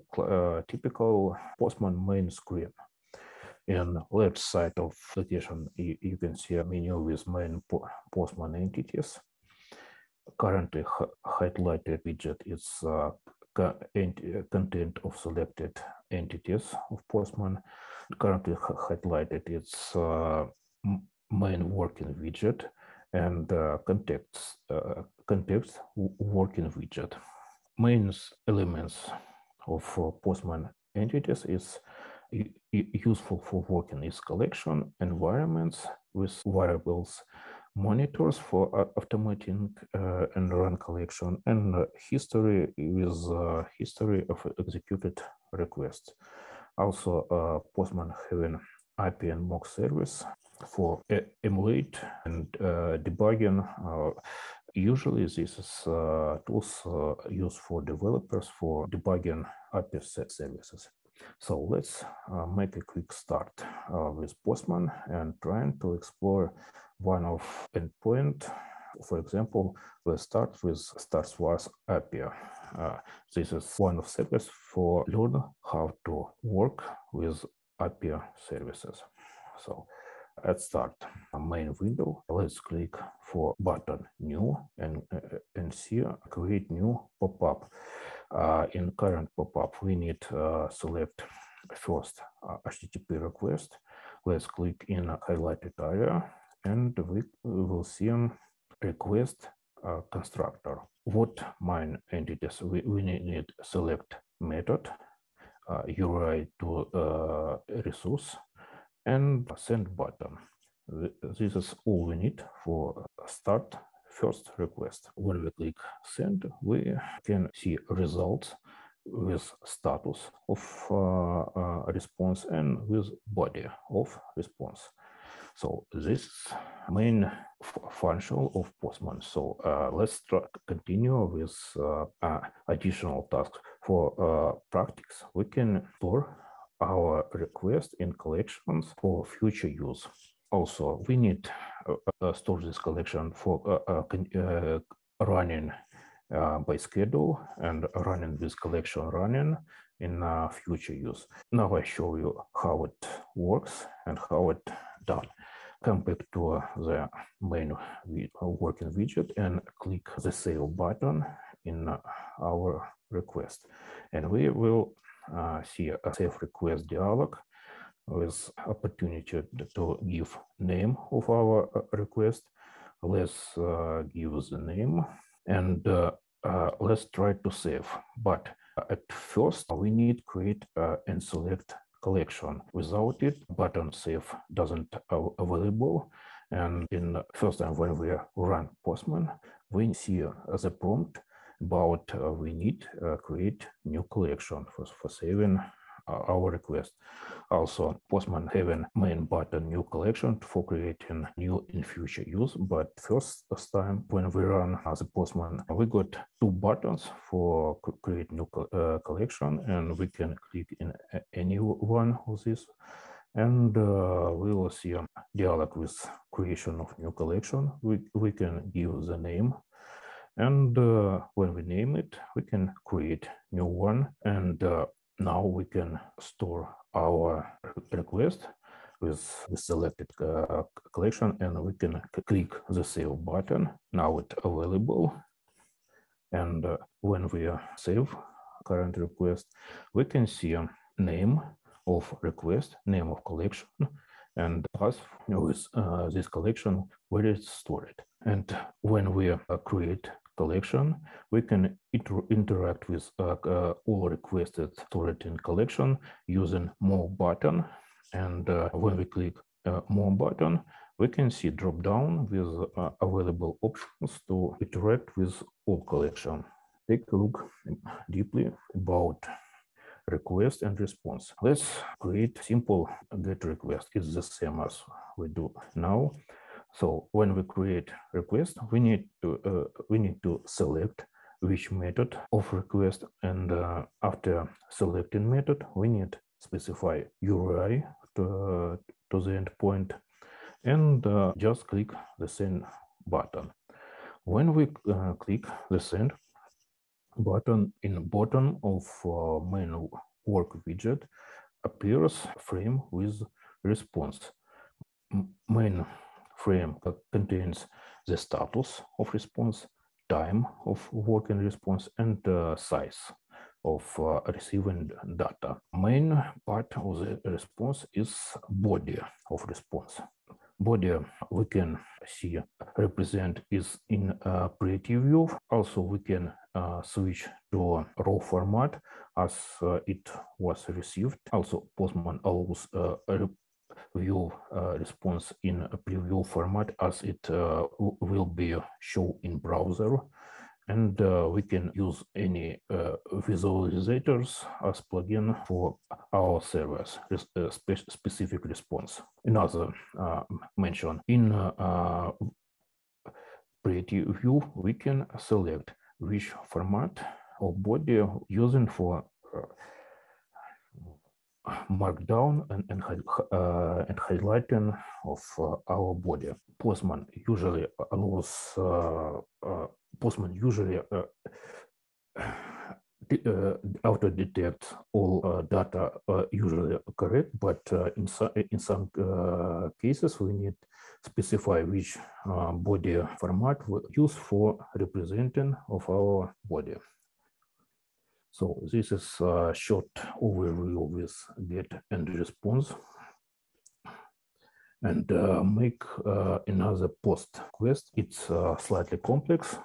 typical Postman main screen. In left side of application, you can see a menu with main Postman entities. Currently highlighted widget is content of selected entities of Postman. Currently highlighted its main working widget and context working widget. Main elements of Postman entities is useful for working is collection, environments with variables, monitors for automating and run collection, and history with history of executed requests. Also, Postman having IP and mock service for emulate and debugging. Usually this is tools used for developers for debugging IP services. So let's make a quick start with Postman and trying to explore one of endpoint. For example, let's start with StarSwars API. This is one of services for learn how to work with API services. So let's start main window. Let's click for button new and see create new pop-up. In current pop-up, we need select first HTTP request. Let's click in highlighted area and we will see request constructor. What main entities we need select method, URI to resource, and send button. This is all we need for start first request. When we click send, we can see results with status of response and with body of response. So this is main function of Postman. So let's continue with additional tasks. For practice, we can store our request in collections for future use. Also, we need store this collection for running by schedule and running this collection running in future use. Now I show you how it works and how it done. come back to the main working widget and click the Save button in our request. And we will see a Save Request dialog with opportunity to give name of our request. Let's give the name and let's try to save. But at first, we need create and select collection. Without it, button save doesn't available. And in the first time when we run Postman, we see the prompt about we need create new collection for saving our request. Also, Postman having main button new collection for creating new in future use. But first time when we run as a Postman, we got two buttons for create new collection, and we can click in any one of these. And we will see a dialog with creation of new collection. We can give the name. And when we name it, we can create new one. And now we can store our request with the selected collection, and we can click the Save button. Now it's available. And when we save current request, we can see a name of request, name of collection, and path with this collection where it's stored. And when we create collection, we can interact with all requested stored in collection using More button. And when we click More button, we can see drop down with available options to interact with all collection. Take a look deeply about request and response. Let's create simple GET request. It's the same as we do now. So when we create request, we need to select which method of request, and after selecting method, we need to specify URI to the endpoint, and just click the send button. When we click the send button, in the bottom of main work widget appears frame with response. Main frame contains the status of response, time of working response, and size of receiving data. Main part of the response is body of response. Body we can see represent is in preview view. Also, we can switch to raw format as it was received. Also, Postman allows view response in a preview format as it will be shown in browser, and we can use any visualizators as plugin for our servers specific response. Another mention in preview, we can select which format of body using for markdown and highlighting of our body. Postman usually allows Postman usually auto detects all data usually correct, but in some cases we need specify which body format we use for representing of our body. So this is a short overview with GET and response. And make another post request. It's slightly complex.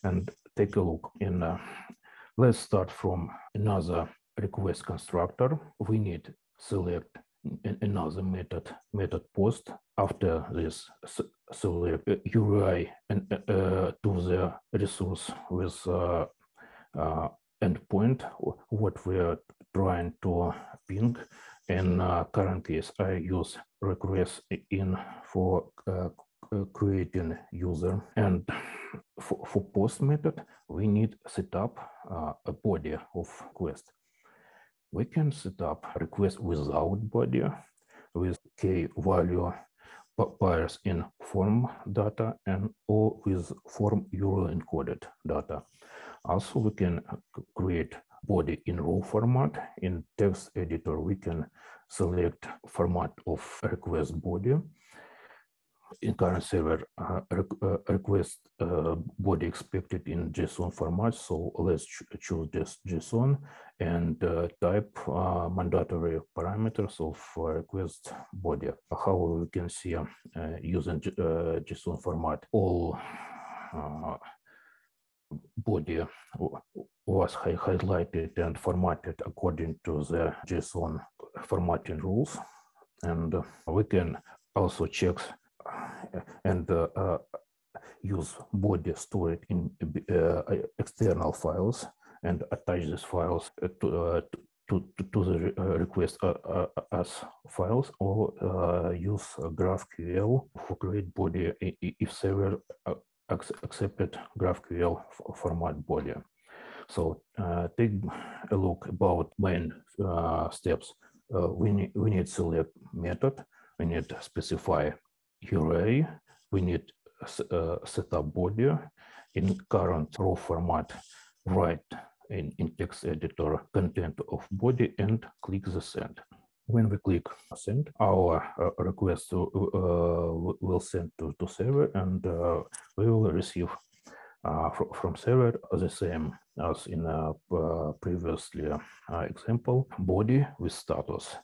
And take a look in. Let's start from another request constructor. We need select another method post. After this, select URI and to the resource with endpoint what we are trying to ping. In current case, I use request in for creating user, and for post method we need set up a body of request. We can set up request without body with key value pairs in form data and or with form URL encoded data. Also, we can create body in raw format. In text editor, we can select format of request body. in current server request body expected in JSON format. So let's choose just JSON and type mandatory parameters of request body. How we can see using JSON format, all body was highlighted and formatted according to the JSON formatting rules. And we can also check and use body stored in external files and attach these files to the request as files, or use GraphQL for create body if server accepted GraphQL format body. So take a look about main steps. We need select method. We need to specify array. We need set up body in current raw format. Write in text editor content of body and click the send. When we click send, our request will send to server, and we will receive from server the same as in a previously example, body with status.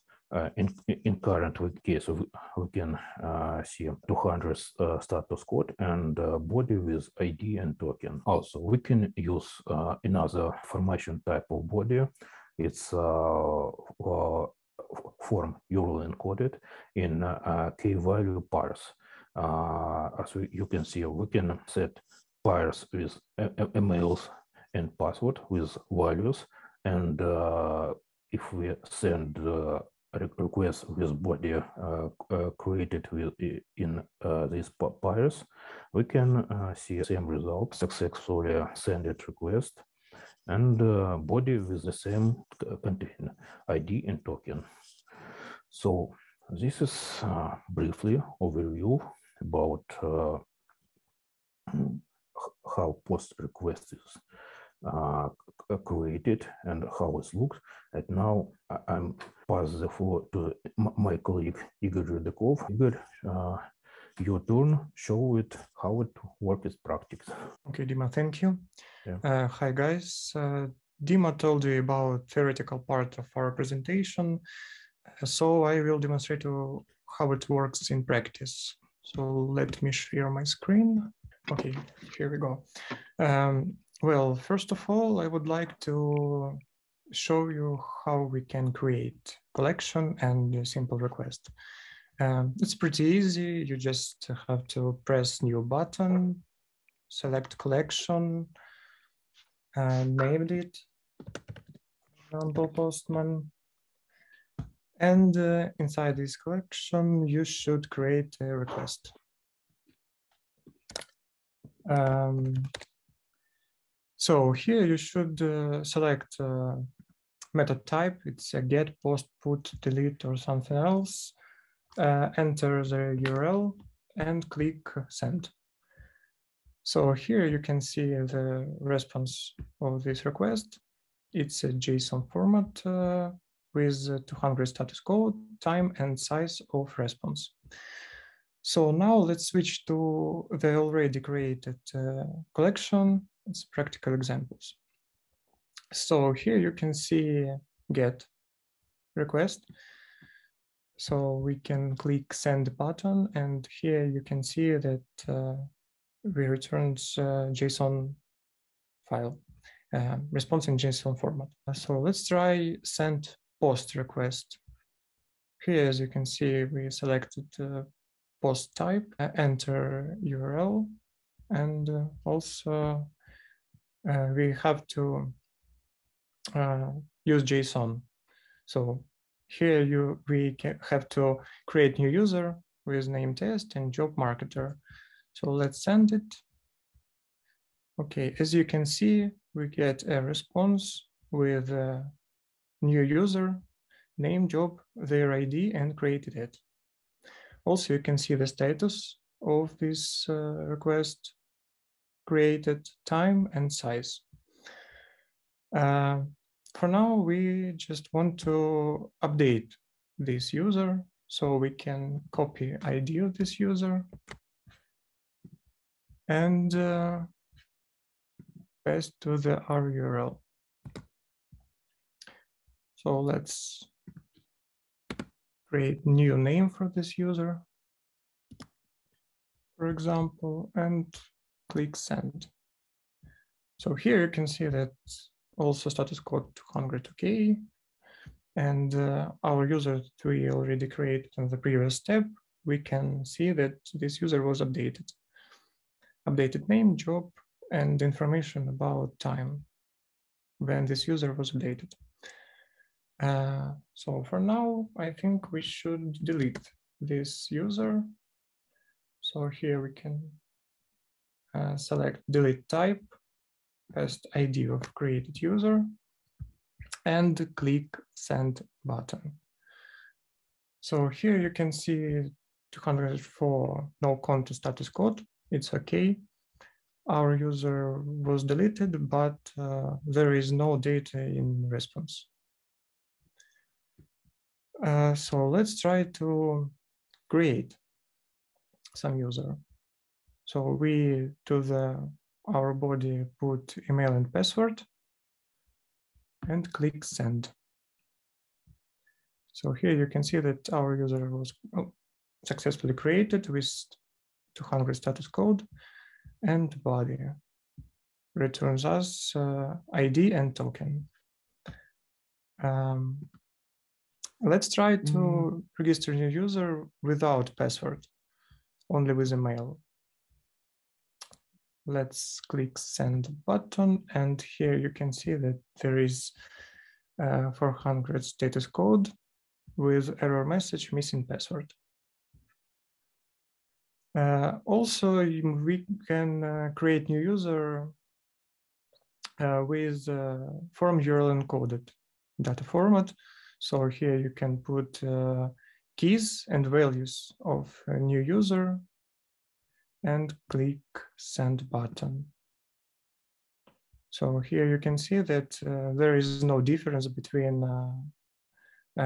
In current case, we can see 200 status code and body with ID and token. Also, we can use another formation type of body. It's form URL encoded in key-value parse. As you can see, we can set parse with emails and password with values, and if we send request with body created in this parse, we can see the same result, successfully send it request, and body with the same contain ID and token. So this is briefly overview about how post request is created and how it looks. And now I'm pass the floor to my colleague Igor Rudakov. Igor, your turn. Show it how it works in practice. Okay, Dima, thank you. Yeah. Hi guys. Dima told you about theoretical part of our presentation, so I will demonstrate how it works in practice. So let me share my screen. Okay, here we go. Well, first of all, I would like to show you how we can create collection and a simple request. It's pretty easy. You just have to press new button, select collection, and name it, example Postman. And inside this collection, you should create a request. So here you should select method type. It's a get, post, put, delete, or something else. Enter the URL and click send. So here you can see the response of this request. It's a JSON format with 200 status code, time, and size of response. So now let's switch to the already created collection. It's practical examples. So here you can see get request. So we can click send button, and here you can see that we returned JSON file, response in JSON format. So let's try send post request. Here, as you can see, we selected post type, enter URL, and also we have to use JSON. So here we have to create new user with name test and job marketer. So let's send it. Okay, as you can see, we get a response with a new user, name, job, their ID, and created it. Also, you can see the status of this request, created, time, and size. For now, we just want to update this user. So we can copy ID of this user and paste to the RURL. So let's create new name for this user, for example, and click send. So here you can see that also status code 200 OK, and our user that we already created in the previous step, we can see that this user was updated. Updated name, job, and information about time when this user was updated. So for now, I think we should delete this user. So here we can select delete type, paste ID of created user, and click send button. So here you can see 204 no content status code. It's okay. Our user was deleted, but there is no data in response. So let's try to create some user. So we to our body put email and password and click send. So here you can see that our user was successfully created with 200 status code, and body returns us ID and token. Let's try to register new user without password, only with email. Let's click send button, and here you can see that there is 400 status code with error message missing password. Also, we can create new user with form URL encoded data format. So here you can put keys and values of a new user and click send button. So here you can see that there is no difference between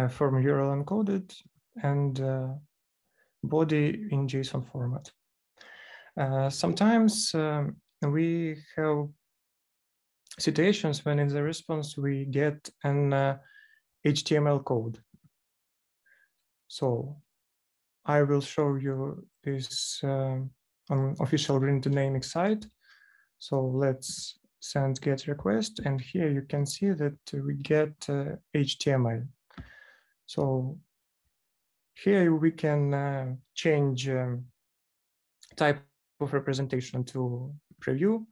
form URL encoded and body in JSON format. Sometimes we have situations when in the response we get an HTML code. So I will show you this on official Green Dynamic site. So let's send get request, and here you can see that we get HTML. So here we can change type of representation to preview,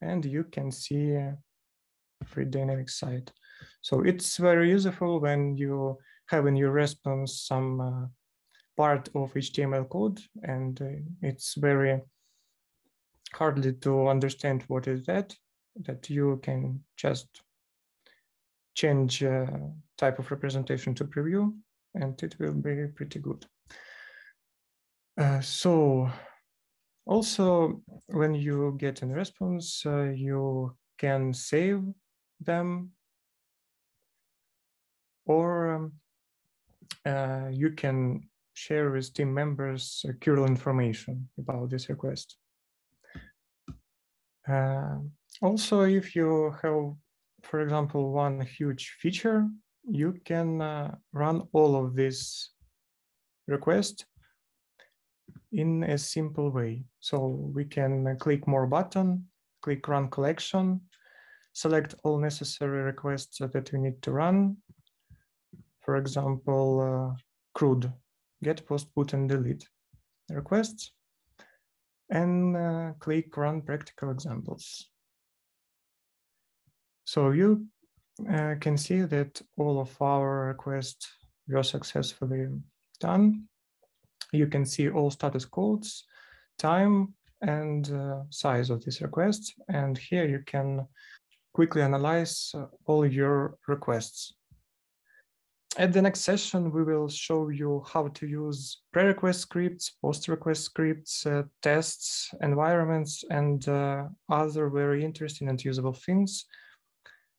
and you can see free dynamic site. So it's very useful when you have in your response some part of HTML code, and it's very hardly to understand what is that you can just change type of representation to preview, and it will be pretty good. So also, when you get a response, you can save them, or you can share with team members current information about this request. Also, if you have, for example, one huge feature, you can run all of this request in a simple way. So we can click more button, click run collection, select all necessary requests that we need to run. For example, CRUD, get, post, put, and delete requests, and click run practical examples. So you can see that all of our requests were successfully done. You can see all status codes, time, and size of this request. And here you can quickly analyze all your requests. At the next session, we will show you how to use pre-request scripts, post-request scripts, tests, environments, and other very interesting and usable things.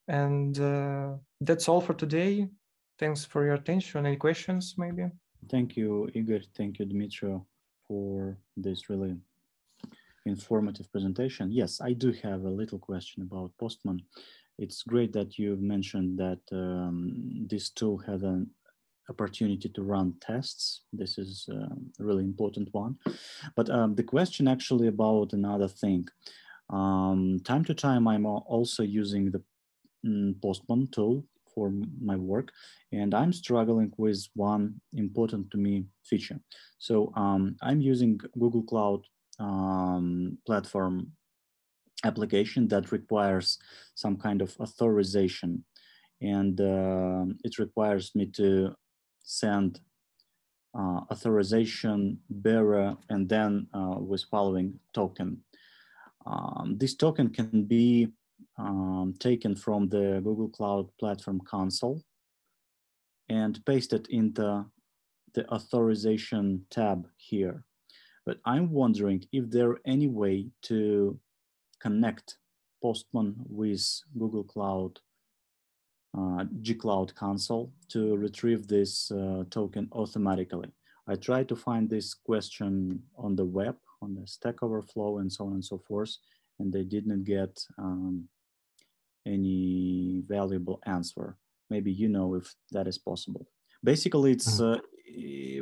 And that's all for today. Thanks for your attention. Any questions, maybe? Thank you, Igor. Thank you, Dmytro, for this really informative presentation. Yes, I do have a little question about Postman. It's great that you mentioned that this tool had an opportunity to run tests. This is a really important one. But the question actually about another thing. Time to time, I'm also using the Postman tool for my work, and I'm struggling with one important to me feature. So I'm using Google Cloud platform application that requires some kind of authorization, and it requires me to send authorization bearer and then with following token. This token can be taken from the Google Cloud Platform console and pasted into the authorization tab here. But I'm wondering if there any way to connect Postman with Google Cloud G-Cloud console to retrieve this token automatically. I tried to find this question on the web, on the Stack Overflow and so on and so forth, and they didn't get any valuable answer. Maybe you know if that is possible. Basically, it's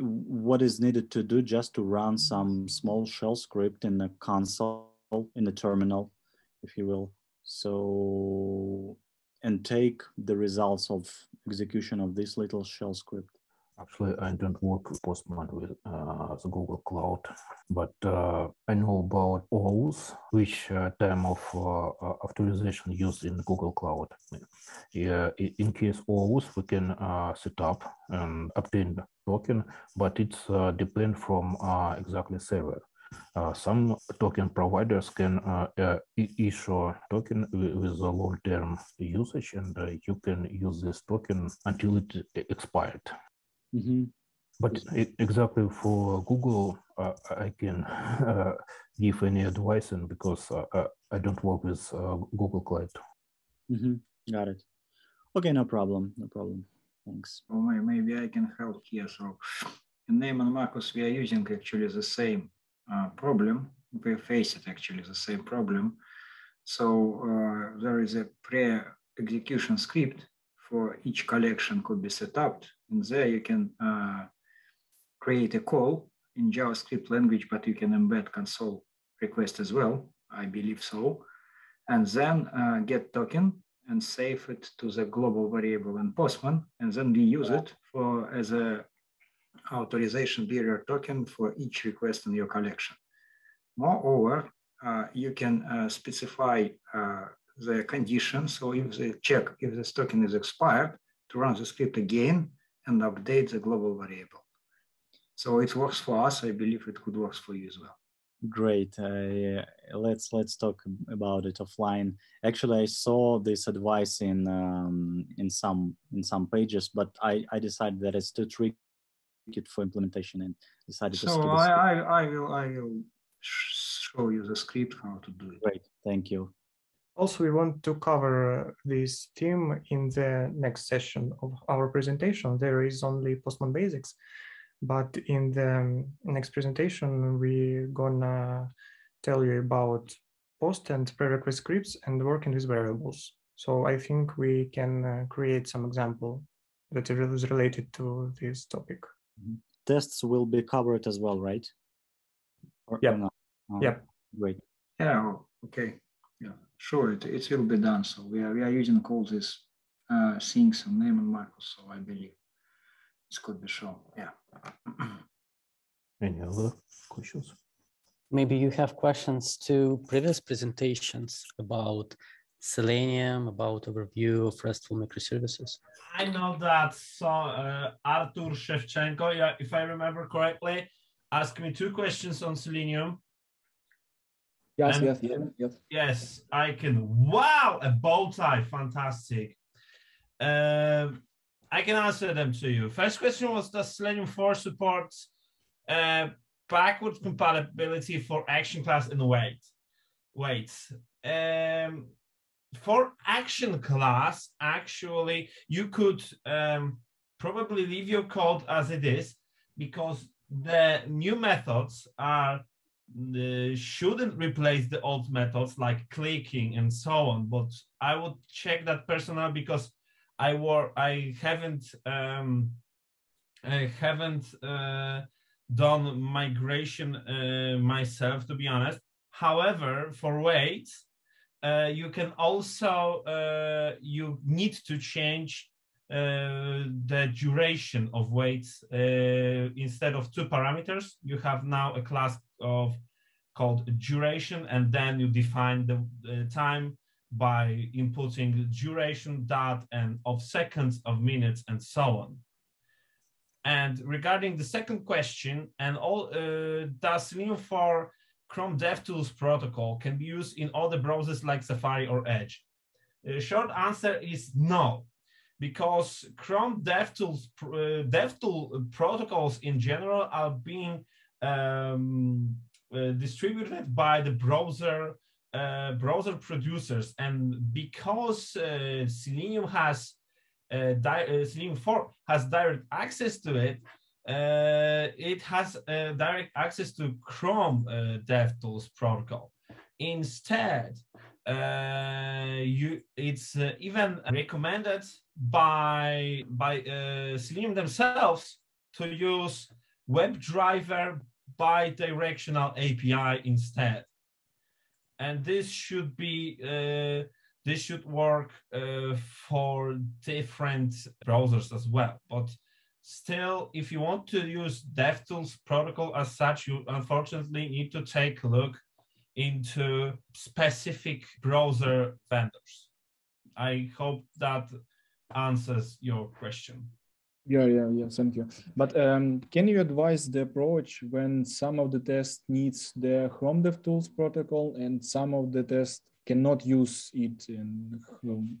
what is needed to do just to run some small shell script in the console, in the terminal, if you will. So, and take the results of execution of this little shell script. Actually, I don't work with Postman with the Google Cloud, but I know about OAuth, which time of authorization used in Google Cloud. Yeah, in case OAuth, we can set up and obtain the token, but it's depend from exactly server. Some token providers can issue token with a long-term usage, and you can use this token until it expired. But exactly for Google, I can give any advice, and because I don't work with Google Cloud. Got it. Okay, no problem, no problem. Thanks. Well, maybe I can help here. So in Name and Marcus, we are using actually the same problem. We face it actually the same problem. So there is a pre-execution script for each collection could be set up. And there you can create a call in JavaScript language, but you can embed console request as well, I believe so. And then get token and save it to the global variable in Postman, and then we use it for as a authorization bearer token for each request in your collection. Moreover, you can specify the condition. So if they check if this token is expired, to run the script again and update the global variable. So it works for us. I believe it could work for you as well. Great. Let's talk about it offline. Actually, I saw this advice in some pages, but I decided that it's too tricky for implementation and decided to skip it. I will show you the script how to do it. Great. Thank you. Also, we want to cover this theme in the next session of our presentation. There is only Postman basics, but in the next presentation, we're gonna tell you about post and prerequisite scripts and working with variables. So I think we can create some example that is related to this topic. Tests will be covered as well, right? Yeah. Yeah. Great. Yeah. Okay. Yeah. Sure. It will be done. So we are using all these things in Name and Marcus. So I believe this could be shown. Yeah. Any other questions? Maybe you have questions to previous presentations about Selenium, about overview of RESTful microservices. I know that Artur Shevchenko, yeah, if I remember correctly, asked me 2 questions on Selenium. Yes, And yes. Yes, I can. Wow, a bow tie, fantastic. I can answer them to you. First question was, does Selenium 4 support backward compatibility for action class and weights? For action class, actually, you could probably leave your code as it is, because the new methods are shouldn't replace the old methods like clicking and so on. But I would check that personally because I haven't done migration myself, to be honest. However, for weights, you can also you need to change the duration of weights. Instead of 2 parameters, you have now a class called duration, and then you define the time by inputting duration, dot, and of seconds, of minutes, and so on. And regarding the second question, and all does Selenium for Chrome DevTools protocol can be used in other browsers like Safari or Edge? The short answer is no, because Chrome DevTools DevTool protocols in general are being distributed by the browser producers, and because Selenium has Selenium 4 has direct access to it. It has direct access to Chrome DevTools protocol. Instead, it's even recommended by Selenium themselves to use WebDriver bidirectional API instead, and this should be this should work for different browsers as well. But still, if you want to use DevTools protocol as such, you unfortunately need to take a look into specific browser vendors. I hope that answers your question. Yeah, thank you. But can you advise the approach when some of the tests needs the Chrome DevTools protocol and some of the tests cannot use it in Chrome?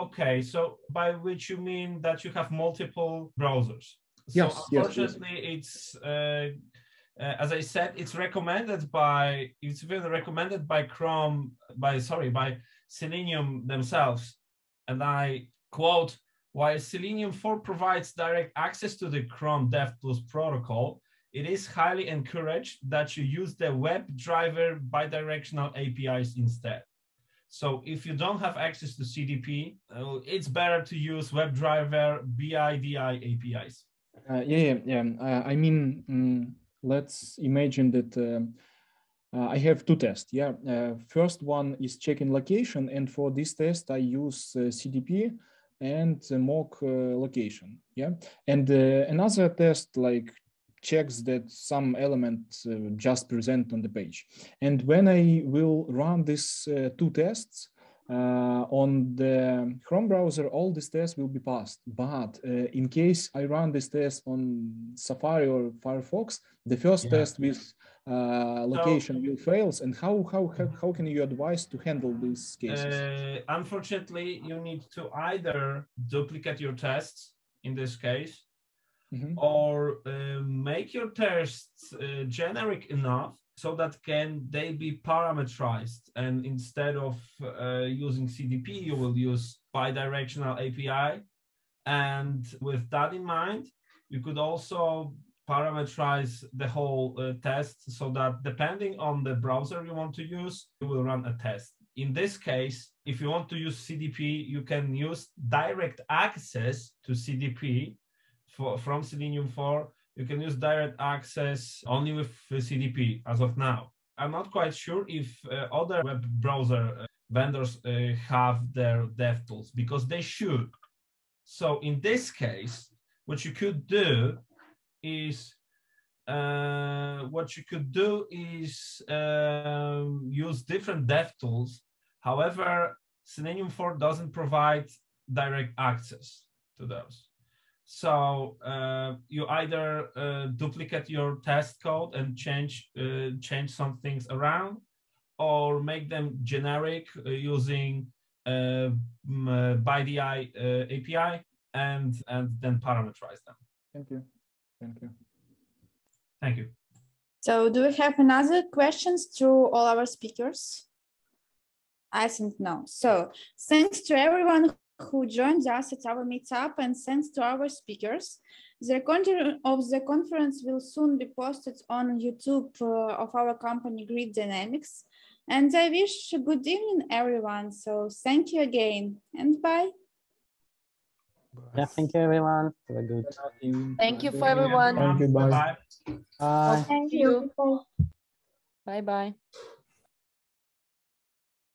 Okay, so by which you mean that you have multiple browsers? Yes, so unfortunately, it's as I said, it's recommended by Chrome, by Selenium themselves, and I quote, while Selenium 4 provides direct access to the Chrome DevTools protocol, it is highly encouraged that you use the WebDriver bidirectional APIs instead. So if you don't have access to CDP, it's better to use WebDriver BIDI APIs. I mean, let's imagine that I have 2 tests. First one is checking location, and for this test I use CDP and mock location. And another test like checks that some element just present on the page. And when I will run these 2 tests on the Chrome browser, all these tests will be passed. But in case I run this test on Safari or Firefox, the first test with location will fail. And how can you advise to handle these cases? Unfortunately, you need to either duplicate your tests in this case, or make your tests generic enough so that they be parameterized, and instead of using CDP, you will use bidirectional API. And with that in mind, you could also parameterize the whole test so that depending on the browser you want to use, you will run a test. In this case, if you want to use CDP, you can use direct access to CDP from Selenium 4. You can use direct access only with CDP as of now. I'm not quite sure if other web browser vendors have their DevTools, because they should. So in this case, what you could do is use different DevTools. However, Selenium 4 doesn't provide direct access to those. So you either duplicate your test code and change some things around, or make them generic using BIDI API and then parameterize them. Thank you. Thank you. So do we have another questions to all our speakers? I think no. So thanks to everyone who joined us at our meetup, and thanks to our speakers. The recording of the conference will soon be posted on YouTube of our company Grid Dynamics. And I wish a good evening, everyone. So thank you again and bye. Yeah, thank you, everyone. Have a good. Thank you for everyone. Thank you. Bye. Bye. Thank you. Bye bye.